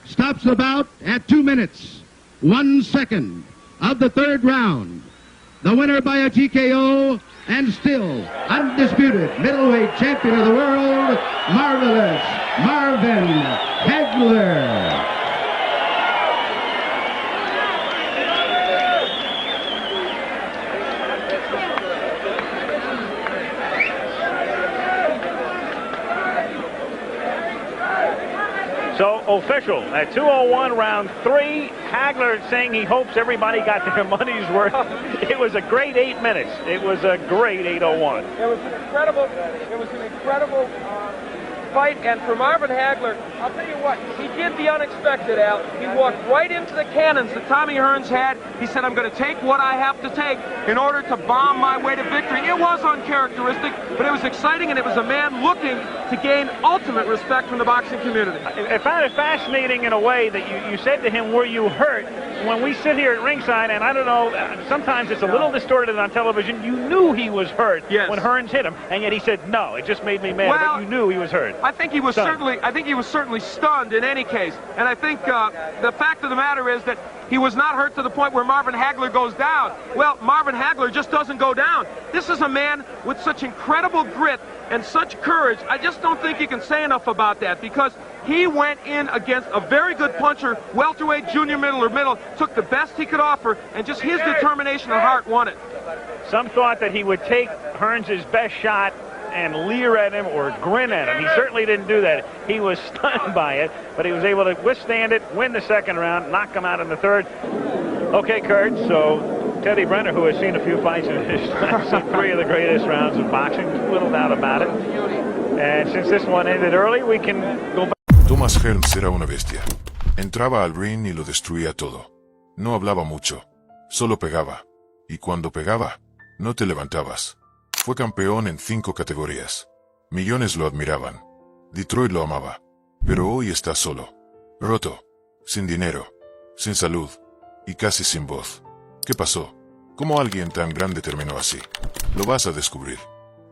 stops the bout at 2 minutes, 1 second of the 3rd round. The winner by a TKO and still undisputed middleweight champion of the world, Marvelous Marvin Hagler. So, official, at 2:01, round 3, Hagler saying he hopes everybody got their money's worth. It was a great 8 minutes. It was a great 8:01. It was an incredible fight, and for Marvin Hagler, I'll tell you what, he did the unexpected, Al. He walked right into the cannons that Tommy Hearns had. He said, I'm going to take what I have to take in order to bomb my way to victory. It was uncharacteristic, but it was exciting, and it was a man looking to gain ultimate respect from the boxing community. I found it fascinating in a way that you said to him, were you hurt? When we sit here at ringside, and I don't know, sometimes it's a little distorted on television, you knew he was hurt when Hearns hit him, and yet he said, no, it just made me mad, but you knew he was hurt. I think he was certainly stunned in any case, and I think the fact of the matter is that he was not hurt to the point where Marvin Hagler goes down. Well, Marvin Hagler just doesn't go down. This is a man with such incredible grit and such courage. I just don't think you can say enough about that, because he went in against a very good puncher, welterweight, junior middle, or middle, took the best he could offer, and just his determination and heart won it. Some thought that he would take Hearns' best shot and leer at him or grin at him. He certainly didn't do that. He was stunned by it, but he was able to withstand it, win the 2nd round, knock him out in the 3rd. Okay, Kurt, so Teddy Brenner, who has seen a few fights in his time, seen 3 of the greatest rounds of boxing, little doubt about it. And since this one ended early, we can go back. Thomas Hearns era una bestia. Entraba al ring y lo destruía todo. No hablaba mucho, solo pegaba. Y cuando pegaba, no te levantabas. Fue campeón en 5 categorías. Millones lo admiraban. Detroit lo amaba. Pero hoy está solo. Roto. Sin dinero. Sin salud. Y casi sin voz. ¿Qué pasó? ¿Cómo alguien tan grande terminó así? Lo vas a descubrir.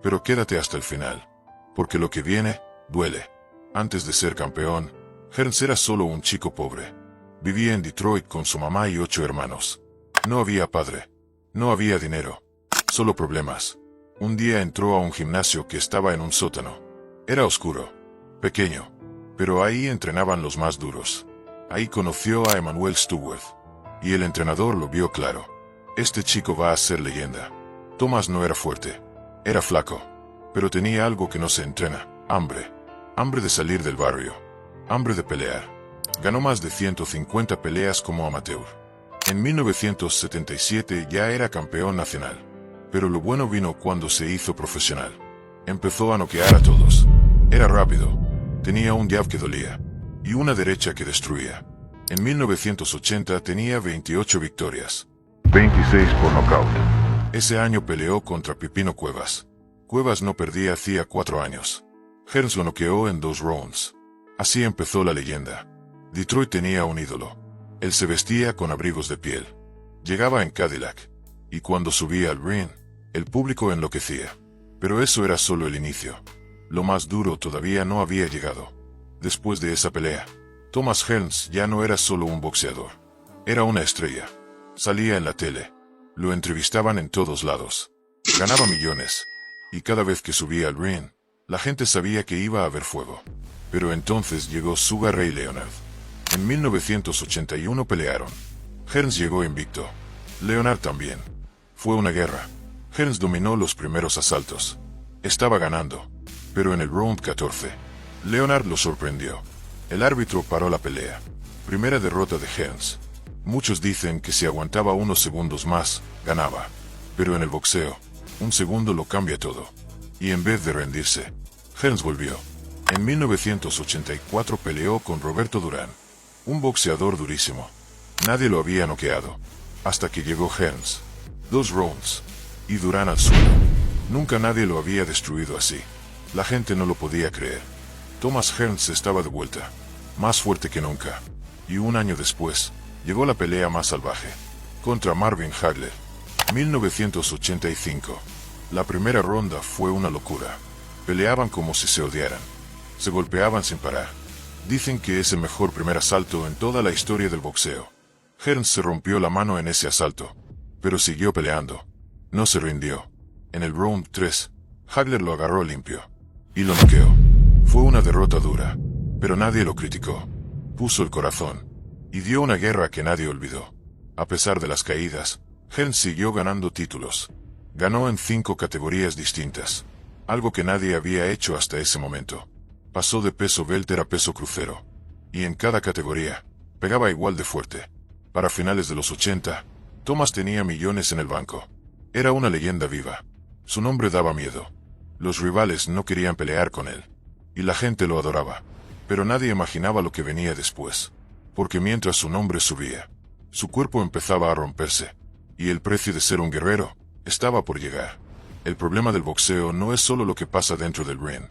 Pero quédate hasta el final. Porque lo que viene, duele. Antes de ser campeón, Hearns era solo un chico pobre. Vivía en Detroit con su mamá y 8 hermanos. No había padre. No había dinero. Solo problemas. Un día entró a un gimnasio que estaba en un sótano. Era oscuro, pequeño, pero ahí entrenaban los más duros. Ahí conoció a Emanuel Stewart, y el entrenador lo vio claro. Este chico va a ser leyenda. Thomas no era fuerte, era flaco, pero tenía algo que no se entrena: hambre. Hambre de salir del barrio, hambre de pelear. Ganó más de 150 peleas como amateur. En 1977 ya era campeón nacional, pero lo bueno vino cuando se hizo profesional. Empezó a noquear a todos. Era rápido, tenía un jab que dolía, y una derecha que destruía. En 1980 tenía 28 victorias, 26 por nocaut. Ese año peleó contra Pipino Cuevas. Cuevas no perdía hacía 4 años. Hearns lo noqueó en 2 rounds. Así empezó la leyenda. Detroit tenía un ídolo. Él se vestía con abrigos de piel. Llegaba en Cadillac. Y cuando subía al ring, el público enloquecía. Pero eso era solo el inicio. Lo más duro todavía no había llegado. Después de esa pelea, Thomas Hearns ya no era solo un boxeador. Era una estrella. Salía en la tele. Lo entrevistaban en todos lados. Ganaba millones. Y cada vez que subía al ring, la gente sabía que iba a haber fuego. Pero entonces llegó Sugar Ray Leonard. En 1981 pelearon. Hearns llegó invicto. Leonard también. Fue una guerra. Hearns dominó los primeros asaltos. Estaba ganando. Pero en el round 14, Leonard lo sorprendió. El árbitro paró la pelea. Primera derrota de Hearns. Muchos dicen que si aguantaba unos segundos más, ganaba. Pero en el boxeo, un segundo lo cambia todo. Y en vez de rendirse, Hearns volvió. En 1984 peleó con Roberto Durán, un boxeador durísimo. Nadie lo había noqueado, hasta que llegó Hearns. 2 rounds, y Durán al suelo. Nunca nadie lo había destruido así. La gente no lo podía creer. Thomas Hearns estaba de vuelta, más fuerte que nunca. Y un año después, llegó la pelea más salvaje, contra Marvin Hagler. 1985. La primera ronda fue una locura. Peleaban como si se odiaran. Se golpeaban sin parar. Dicen que es el mejor primer asalto en toda la historia del boxeo. Hearns se rompió la mano en ese asalto, pero siguió peleando. No se rindió. En el round 3, Hagler lo agarró limpio y lo noqueó. Fue una derrota dura, pero nadie lo criticó. Puso el corazón y dio una guerra que nadie olvidó. A pesar de las caídas, Hearns siguió ganando títulos. Ganó en 5 categorías distintas, algo que nadie había hecho hasta ese momento. Pasó de peso welter a peso crucero, y en cada categoría, pegaba igual de fuerte. Para finales de los 80, Thomas tenía millones en el banco. Era una leyenda viva. Su nombre daba miedo. Los rivales no querían pelear con él, y la gente lo adoraba. Pero nadie imaginaba lo que venía después, porque mientras su nombre subía, su cuerpo empezaba a romperse, y el precio de ser un guerrero estaba por llegar. El problema del boxeo no es solo lo que pasa dentro del ring,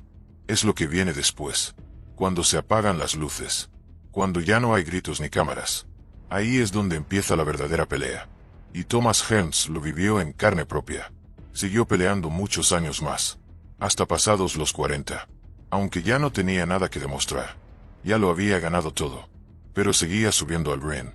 es lo que viene después, cuando se apagan las luces, cuando ya no hay gritos ni cámaras. Ahí es donde empieza la verdadera pelea. Y Thomas Hearns lo vivió en carne propia. Siguió peleando muchos años más, hasta pasados los 40, aunque ya no tenía nada que demostrar. Ya lo había ganado todo, pero seguía subiendo al ring,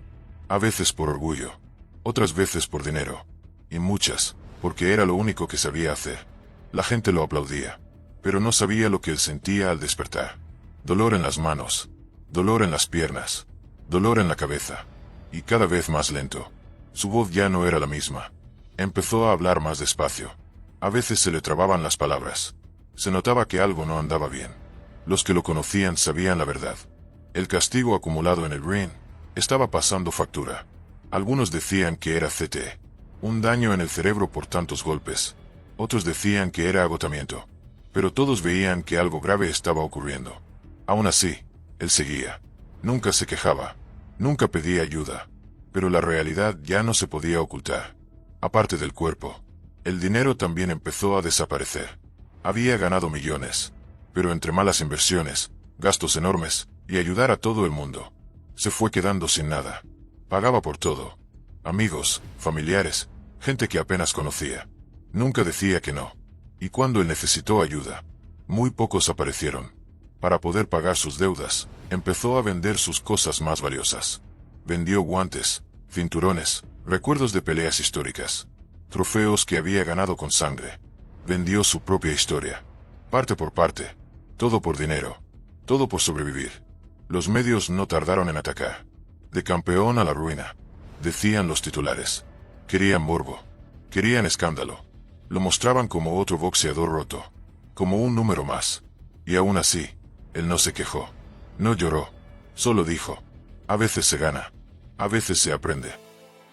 a veces por orgullo, otras veces por dinero, y muchas, porque era lo único que sabía hacer. La gente lo aplaudía, pero no sabía lo que él sentía al despertar. Dolor en las manos, dolor en las piernas, dolor en la cabeza, y cada vez más lento. Su voz ya no era la misma. Empezó a hablar más despacio. A veces se le trababan las palabras. Se notaba que algo no andaba bien. Los que lo conocían sabían la verdad. El castigo acumulado en el ring estaba pasando factura. Algunos decían que era CTE, un daño en el cerebro por tantos golpes. Otros decían que era agotamiento. Pero todos veían que algo grave estaba ocurriendo. Aún así, él seguía. Nunca se quejaba. Nunca pedía ayuda. Pero la realidad ya no se podía ocultar. Aparte del cuerpo, el dinero también empezó a desaparecer. Había ganado millones, pero entre malas inversiones, gastos enormes, y ayudar a todo el mundo, se fue quedando sin nada. Pagaba por todo. Amigos, familiares, gente que apenas conocía. Nunca decía que no. Y cuando él necesitó ayuda, muy pocos aparecieron. Para poder pagar sus deudas, empezó a vender sus cosas más valiosas. Vendió guantes, cinturones, recuerdos de peleas históricas, trofeos que había ganado con sangre. Vendió su propia historia, parte por parte. Todo por dinero. Todo por sobrevivir. Los medios no tardaron en atacar. De campeón a la ruina, decían los titulares. Querían morbo. Querían escándalo. Lo mostraban como otro boxeador roto. Como un número más. Y aún así, él no se quejó. No lloró. Solo dijo, a veces se gana. A veces se aprende.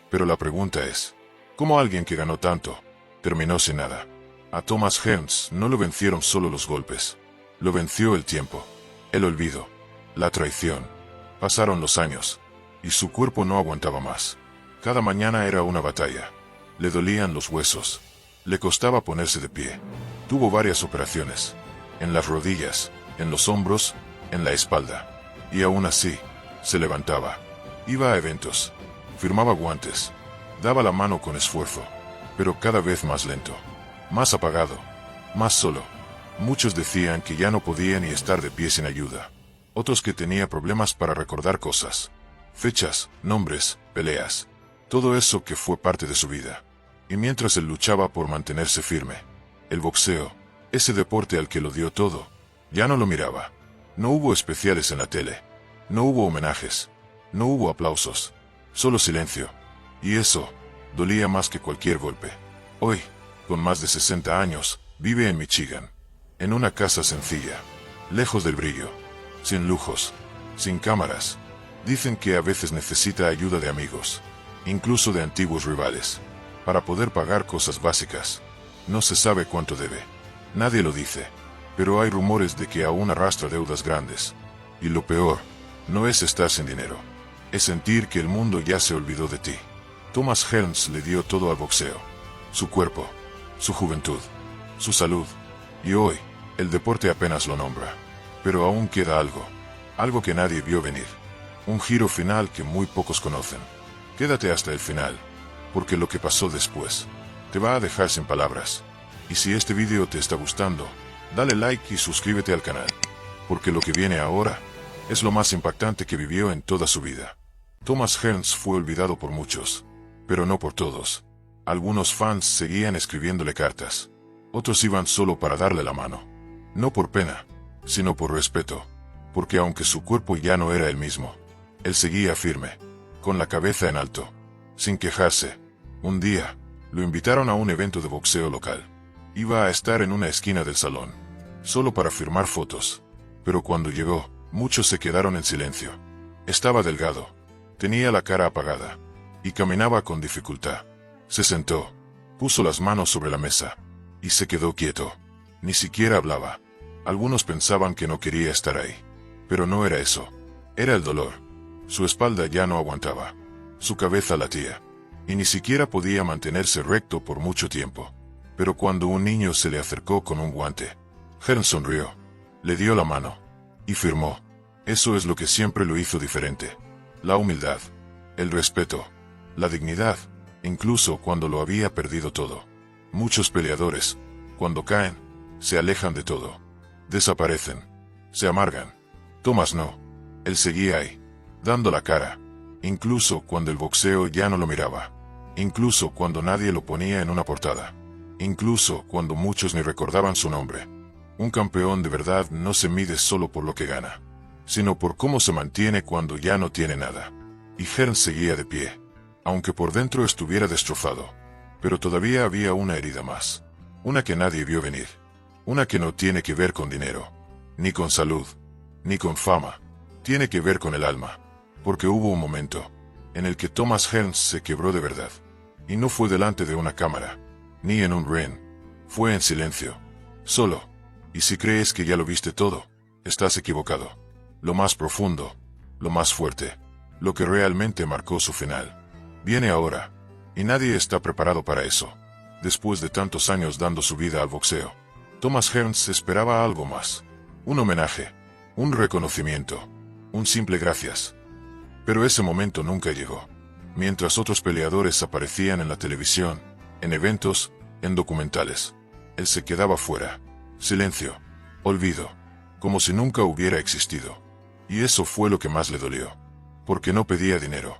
Pero la pregunta es, ¿cómo alguien que ganó tanto, terminó sin nada? A Thomas Hearns no lo vencieron solo los golpes. Lo venció el tiempo, el olvido, la traición. Pasaron los años, y su cuerpo no aguantaba más. Cada mañana era una batalla. Le dolían los huesos. Le costaba ponerse de pie. Tuvo varias operaciones. En las rodillas, en los hombros, en la espalda. Y aún así, se levantaba. Iba a eventos. Firmaba guantes. Daba la mano con esfuerzo. Pero cada vez más lento. Más apagado. Más solo. Muchos decían que ya no podía ni estar de pie sin ayuda. Otros que tenía problemas para recordar cosas. Fechas, nombres, peleas. Todo eso que fue parte de su vida. Y mientras él luchaba por mantenerse firme, el boxeo, ese deporte al que lo dio todo, ya no lo miraba. No hubo especiales en la tele. No hubo homenajes. No hubo aplausos. Solo silencio. Y eso dolía más que cualquier golpe. Hoy, con más de 60 años, vive en Michigan. En una casa sencilla, lejos del brillo, sin lujos, sin cámaras. Dicen que a veces necesita ayuda de amigos, incluso de antiguos rivales, para poder pagar cosas básicas. No se sabe cuánto debe. Nadie lo dice, pero hay rumores de que aún arrastra deudas grandes. Y lo peor, no es estar sin dinero, es sentir que el mundo ya se olvidó de ti. Thomas Hearns le dio todo al boxeo. Su cuerpo, su juventud, su salud. Y hoy, el deporte apenas lo nombra. Pero aún queda algo. Algo que nadie vio venir. Un giro final que muy pocos conocen. Quédate hasta el final. Porque lo que pasó después te va a dejar sin palabras. Y si este video te está gustando, dale like y suscríbete al canal. Porque lo que viene ahora es lo más impactante que vivió en toda su vida. Thomas Hearns fue olvidado por muchos. Pero no por todos. Algunos fans seguían escribiéndole cartas. Otros iban solo para darle la mano. No por pena, sino por respeto. Porque aunque su cuerpo ya no era el mismo, él seguía firme, con la cabeza en alto, sin quejarse. Un día, lo invitaron a un evento de boxeo local. Iba a estar en una esquina del salón, solo para firmar fotos. Pero cuando llegó, muchos se quedaron en silencio. Estaba delgado, tenía la cara apagada, y caminaba con dificultad. Se sentó, puso las manos sobre la mesa, y se quedó quieto. Ni siquiera hablaba. Algunos pensaban que no quería estar ahí. Pero no era eso. Era el dolor. Su espalda ya no aguantaba. Su cabeza latía. Y ni siquiera podía mantenerse recto por mucho tiempo. Pero cuando un niño se le acercó con un guante, Hearns sonrió, le dio la mano, y firmó. Eso es lo que siempre lo hizo diferente. La humildad, el respeto, la dignidad, incluso cuando lo había perdido todo. Muchos peleadores, cuando caen, se alejan de todo. Desaparecen. Se amargan. Thomas no. Él seguía ahí, dando la cara, incluso cuando el boxeo ya no lo miraba. Incluso cuando nadie lo ponía en una portada. Incluso cuando muchos ni recordaban su nombre. Un campeón de verdad no se mide solo por lo que gana, sino por cómo se mantiene cuando ya no tiene nada. Y Hearns seguía de pie, aunque por dentro estuviera destrozado. Pero todavía había una herida más. Una que nadie vio venir. Una que no tiene que ver con dinero, ni con salud, ni con fama. Tiene que ver con el alma. Porque hubo un momento en el que Thomas Hearns se quebró de verdad. Y no fue delante de una cámara, ni en un ring. Fue en silencio. Solo. Y si crees que ya lo viste todo, estás equivocado. Lo más profundo, lo más fuerte, lo que realmente marcó su final, viene ahora. Y nadie está preparado para eso. Después de tantos años dando su vida al boxeo, Thomas Hearns esperaba algo más. Un homenaje, un reconocimiento, un simple gracias. Pero ese momento nunca llegó. Mientras otros peleadores aparecían en la televisión, en eventos, en documentales, él se quedaba fuera. Silencio, olvido, como si nunca hubiera existido. Y eso fue lo que más le dolió. Porque no pedía dinero,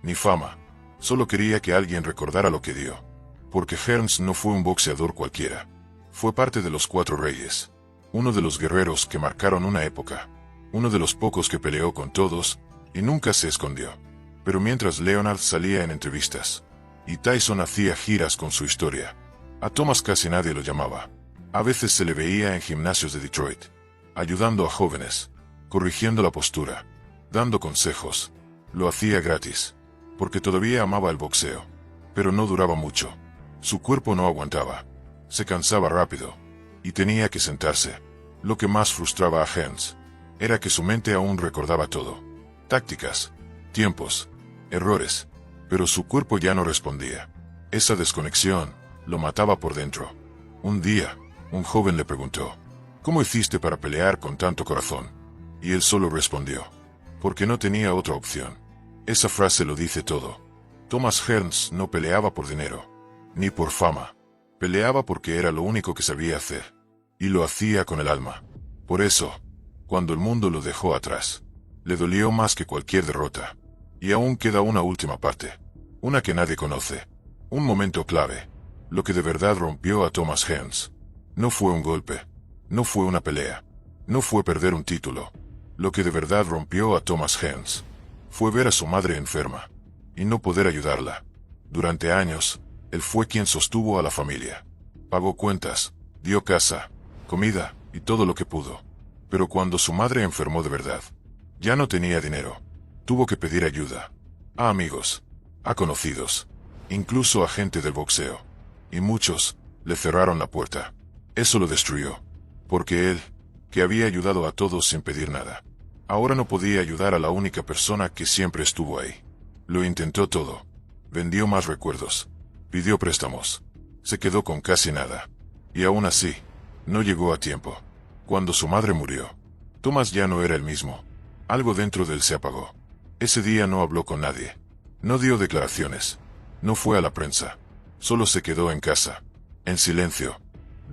ni fama, solo quería que alguien recordara lo que dio. Porque Hearns no fue un boxeador cualquiera. Fue parte de los 4 reyes. uno de los guerreros que marcaron una época, uno de los pocos que peleó con todos y nunca se escondió. Pero mientras Leonard salía en entrevistas y Tyson hacía giras con su historia, a Thomas casi nadie lo llamaba. A veces se le veía en gimnasios de Detroit, ayudando a jóvenes, corrigiendo la postura, dando consejos. Lo hacía gratis, porque todavía amaba el boxeo, pero no duraba mucho. Su cuerpo no aguantaba, se cansaba rápido, y tenía que sentarse. Lo que más frustraba a Hearns era que su mente aún recordaba todo. Tácticas, tiempos, errores, pero su cuerpo ya no respondía. Esa desconexión lo mataba por dentro. Un día, un joven le preguntó, ¿cómo hiciste para pelear con tanto corazón? Y él solo respondió, porque no tenía otra opción. Esa frase lo dice todo. Thomas Hearns no peleaba por dinero, ni por fama. Peleaba porque era lo único que sabía hacer, y lo hacía con el alma. Por eso, cuando el mundo lo dejó atrás, le dolió más que cualquier derrota. Y aún queda una última parte, una que nadie conoce, un momento clave. Lo que de verdad rompió a Thomas Hearns no fue un golpe, no fue una pelea, no fue perder un título. Lo que de verdad rompió a Thomas Hearns fue ver a su madre enferma y no poder ayudarla. Durante años, él fue quien sostuvo a la familia. Pagó cuentas, dio casa, comida y todo lo que pudo. Pero cuando su madre enfermó de verdad, ya no tenía dinero. Tuvo que pedir ayuda a amigos, a conocidos, incluso a gente del boxeo. Y muchos le cerraron la puerta. Eso lo destruyó, porque él, que había ayudado a todos sin pedir nada, ahora no podía ayudar a la única persona que siempre estuvo ahí. Lo intentó todo. Vendió más recuerdos, pidió préstamos, se quedó con casi nada. Y aún así, no llegó a tiempo. Cuando su madre murió, Thomas ya no era el mismo. Algo dentro de él se apagó. Ese día no habló con nadie. No dio declaraciones. No fue a la prensa. Solo se quedó en casa, en silencio.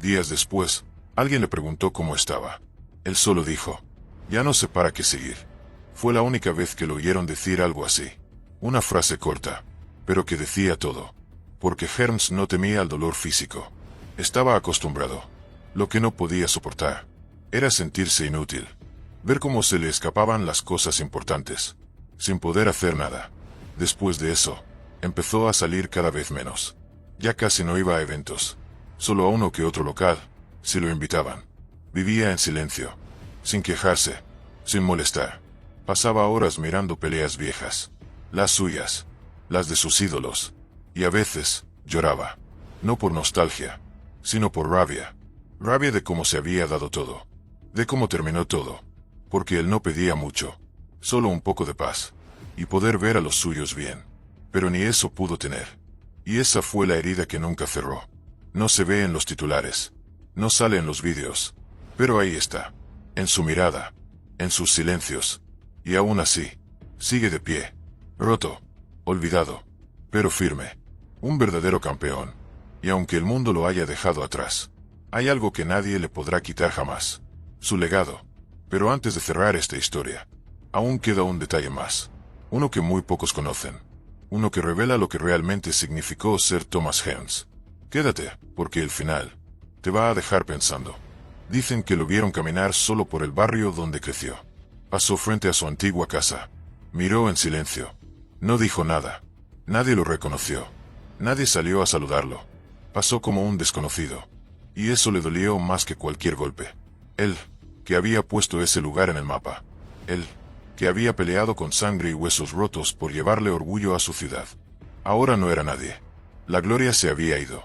Días después, alguien le preguntó cómo estaba. Él solo dijo, ya no sé para qué seguir. Fue la única vez que lo oyeron decir algo así. Una frase corta, pero que decía todo. Porque Hearns no temía al dolor físico. Estaba acostumbrado. Lo que no podía soportar era sentirse inútil. Ver cómo se le escapaban las cosas importantes, sin poder hacer nada. Después de eso, empezó a salir cada vez menos. Ya casi no iba a eventos, solo a uno que otro local, si lo invitaban. Vivía en silencio, sin quejarse, sin molestar. Pasaba horas mirando peleas viejas, las suyas, las de sus ídolos, y a veces lloraba, no por nostalgia, sino por rabia. Rabia de cómo se había dado todo, de cómo terminó todo, porque él no pedía mucho, solo un poco de paz, y poder ver a los suyos bien. Pero ni eso pudo tener. Y esa fue la herida que nunca cerró. No se ve en los titulares, no sale en los vídeos, pero ahí está, en su mirada, en sus silencios, y aún así, sigue de pie, roto, olvidado, pero firme, un verdadero campeón. Y aunque el mundo lo haya dejado atrás, hay algo que nadie le podrá quitar jamás, su legado. Pero antes de cerrar esta historia, aún queda un detalle más, uno que muy pocos conocen. Uno que revela lo que realmente significó ser Thomas Hearns. Quédate, porque el final te va a dejar pensando. Dicen que lo vieron caminar solo por el barrio donde creció. Pasó frente a su antigua casa. Miró en silencio. No dijo nada. Nadie lo reconoció. Nadie salió a saludarlo. Pasó como un desconocido. Y eso le dolió más que cualquier golpe. Él, que había puesto ese lugar en el mapa. Él, que había peleado con sangre y huesos rotos por llevarle orgullo a su ciudad. Ahora no era nadie. La gloria se había ido.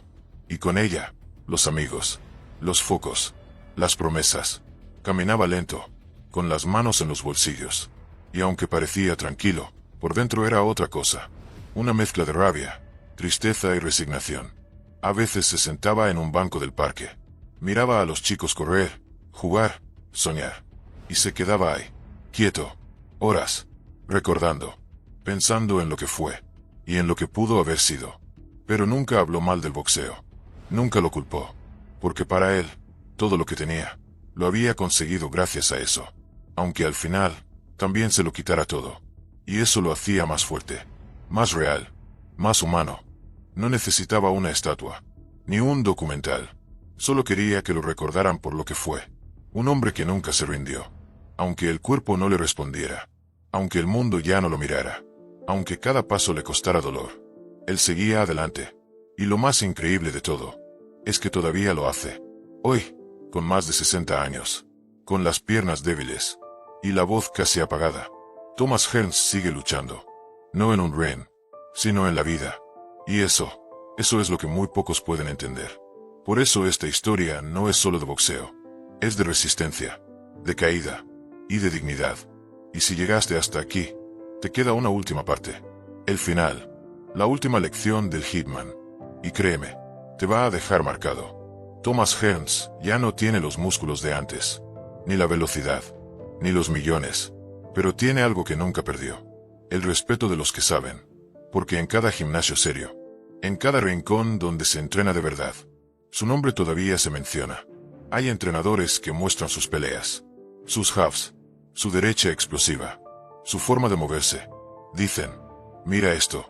Y con ella, los amigos, los focos, las promesas. Caminaba lento, con las manos en los bolsillos. Y aunque parecía tranquilo, por dentro era otra cosa. Una mezcla de rabia, tristeza y resignación. A veces se sentaba en un banco del parque. Miraba a los chicos correr, jugar, soñar. Y se quedaba ahí, quieto. Horas, recordando, pensando en lo que fue, y en lo que pudo haber sido. Pero nunca habló mal del boxeo. Nunca lo culpó, porque para él, todo lo que tenía, lo había conseguido gracias a eso. Aunque al final, también se lo quitara todo. Y eso lo hacía más fuerte, más real, más humano. No necesitaba una estatua, ni un documental. Solo quería que lo recordaran por lo que fue. Un hombre que nunca se rindió. Aunque el cuerpo no le respondiera. Aunque el mundo ya no lo mirara. Aunque cada paso le costara dolor. Él seguía adelante. Y lo más increíble de todo, es que todavía lo hace. Hoy, con más de 60 años. Con las piernas débiles. Y la voz casi apagada. Thomas Hearns sigue luchando. No en un ring, sino en la vida. Y eso es lo que muy pocos pueden entender. Por eso esta historia no es solo de boxeo. Es de resistencia, de caída y de dignidad. Y si llegaste hasta aquí, te queda una última parte. El final. La última lección del Hitman. Y créeme, te va a dejar marcado. Thomas Hearns ya no tiene los músculos de antes, ni la velocidad, ni los millones, pero tiene algo que nunca perdió. El respeto de los que saben. Porque en cada gimnasio serio, en cada rincón donde se entrena de verdad, su nombre todavía se menciona. Hay entrenadores que muestran sus peleas, sus jabs, su derecha explosiva, su forma de moverse. Dicen, mira esto,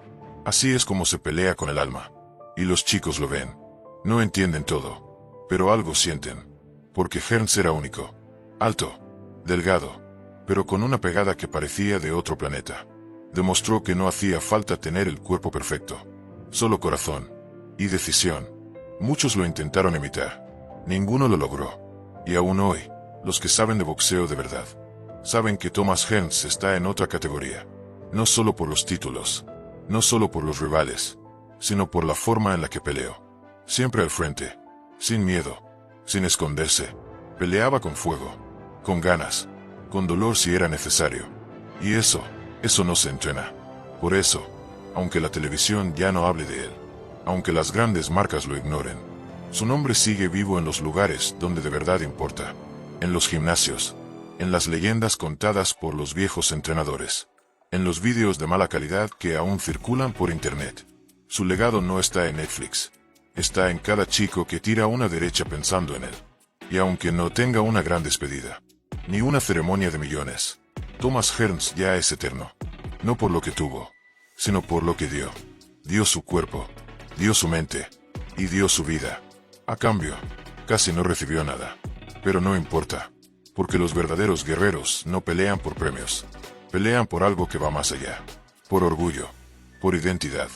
así es como se pelea con el alma. Y los chicos lo ven. No entienden todo, pero algo sienten. Porque Hearns era único. Alto, delgado, pero con una pegada que parecía de otro planeta. Demostró que no hacía falta tener el cuerpo perfecto. Solo corazón y decisión. Muchos lo intentaron imitar. Ninguno lo logró. Y aún hoy, los que saben de boxeo de verdad, saben que Thomas Hearns está en otra categoría. No solo por los títulos, no solo por los rivales, sino por la forma en la que peleó. Siempre al frente, sin miedo, sin esconderse. Peleaba con fuego, con ganas, con dolor si era necesario. Y eso no se entrena. Por eso, aunque la televisión ya no hable de él, aunque las grandes marcas lo ignoren, su nombre sigue vivo en los lugares donde de verdad importa. En los gimnasios, en las leyendas contadas por los viejos entrenadores, en los vídeos de mala calidad que aún circulan por internet. Su legado no está en Netflix. Está en cada chico que tira una derecha pensando en él. Y aunque no tenga una gran despedida, ni una ceremonia de millones, Thomas Hearns ya es eterno. No por lo que tuvo, sino por lo que dio. Dio su cuerpo, dio su mente, y dio su vida. A cambio, casi no recibió nada. Pero no importa, porque los verdaderos guerreros no pelean por premios. Pelean por algo que va más allá. Por orgullo, por identidad,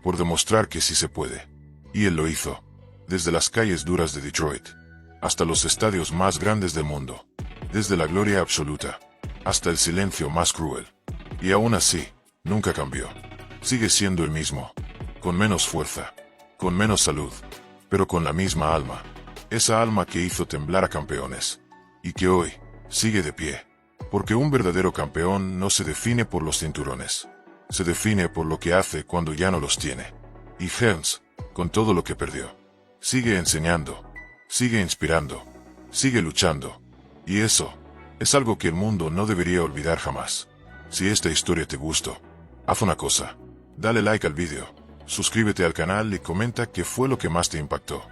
por demostrar que sí se puede. Y él lo hizo, desde las calles duras de Detroit, hasta los estadios más grandes del mundo, desde la gloria absoluta, hasta el silencio más cruel. Y aún así, nunca cambió. Sigue siendo el mismo, con menos fuerza, con menos salud, pero con la misma alma. Esa alma que hizo temblar a campeones, y que hoy sigue de pie. Porque un verdadero campeón no se define por los cinturones, se define por lo que hace cuando ya no los tiene. Y Hearns, con todo lo que perdió, sigue enseñando, sigue inspirando, sigue luchando. Y eso es algo que el mundo no debería olvidar jamás. Si esta historia te gustó, haz una cosa, dale like al video, suscríbete al canal y comenta qué fue lo que más te impactó.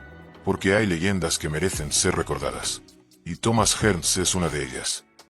Porque hay leyendas que merecen ser recordadas. Y Thomas Hearns es una de ellas.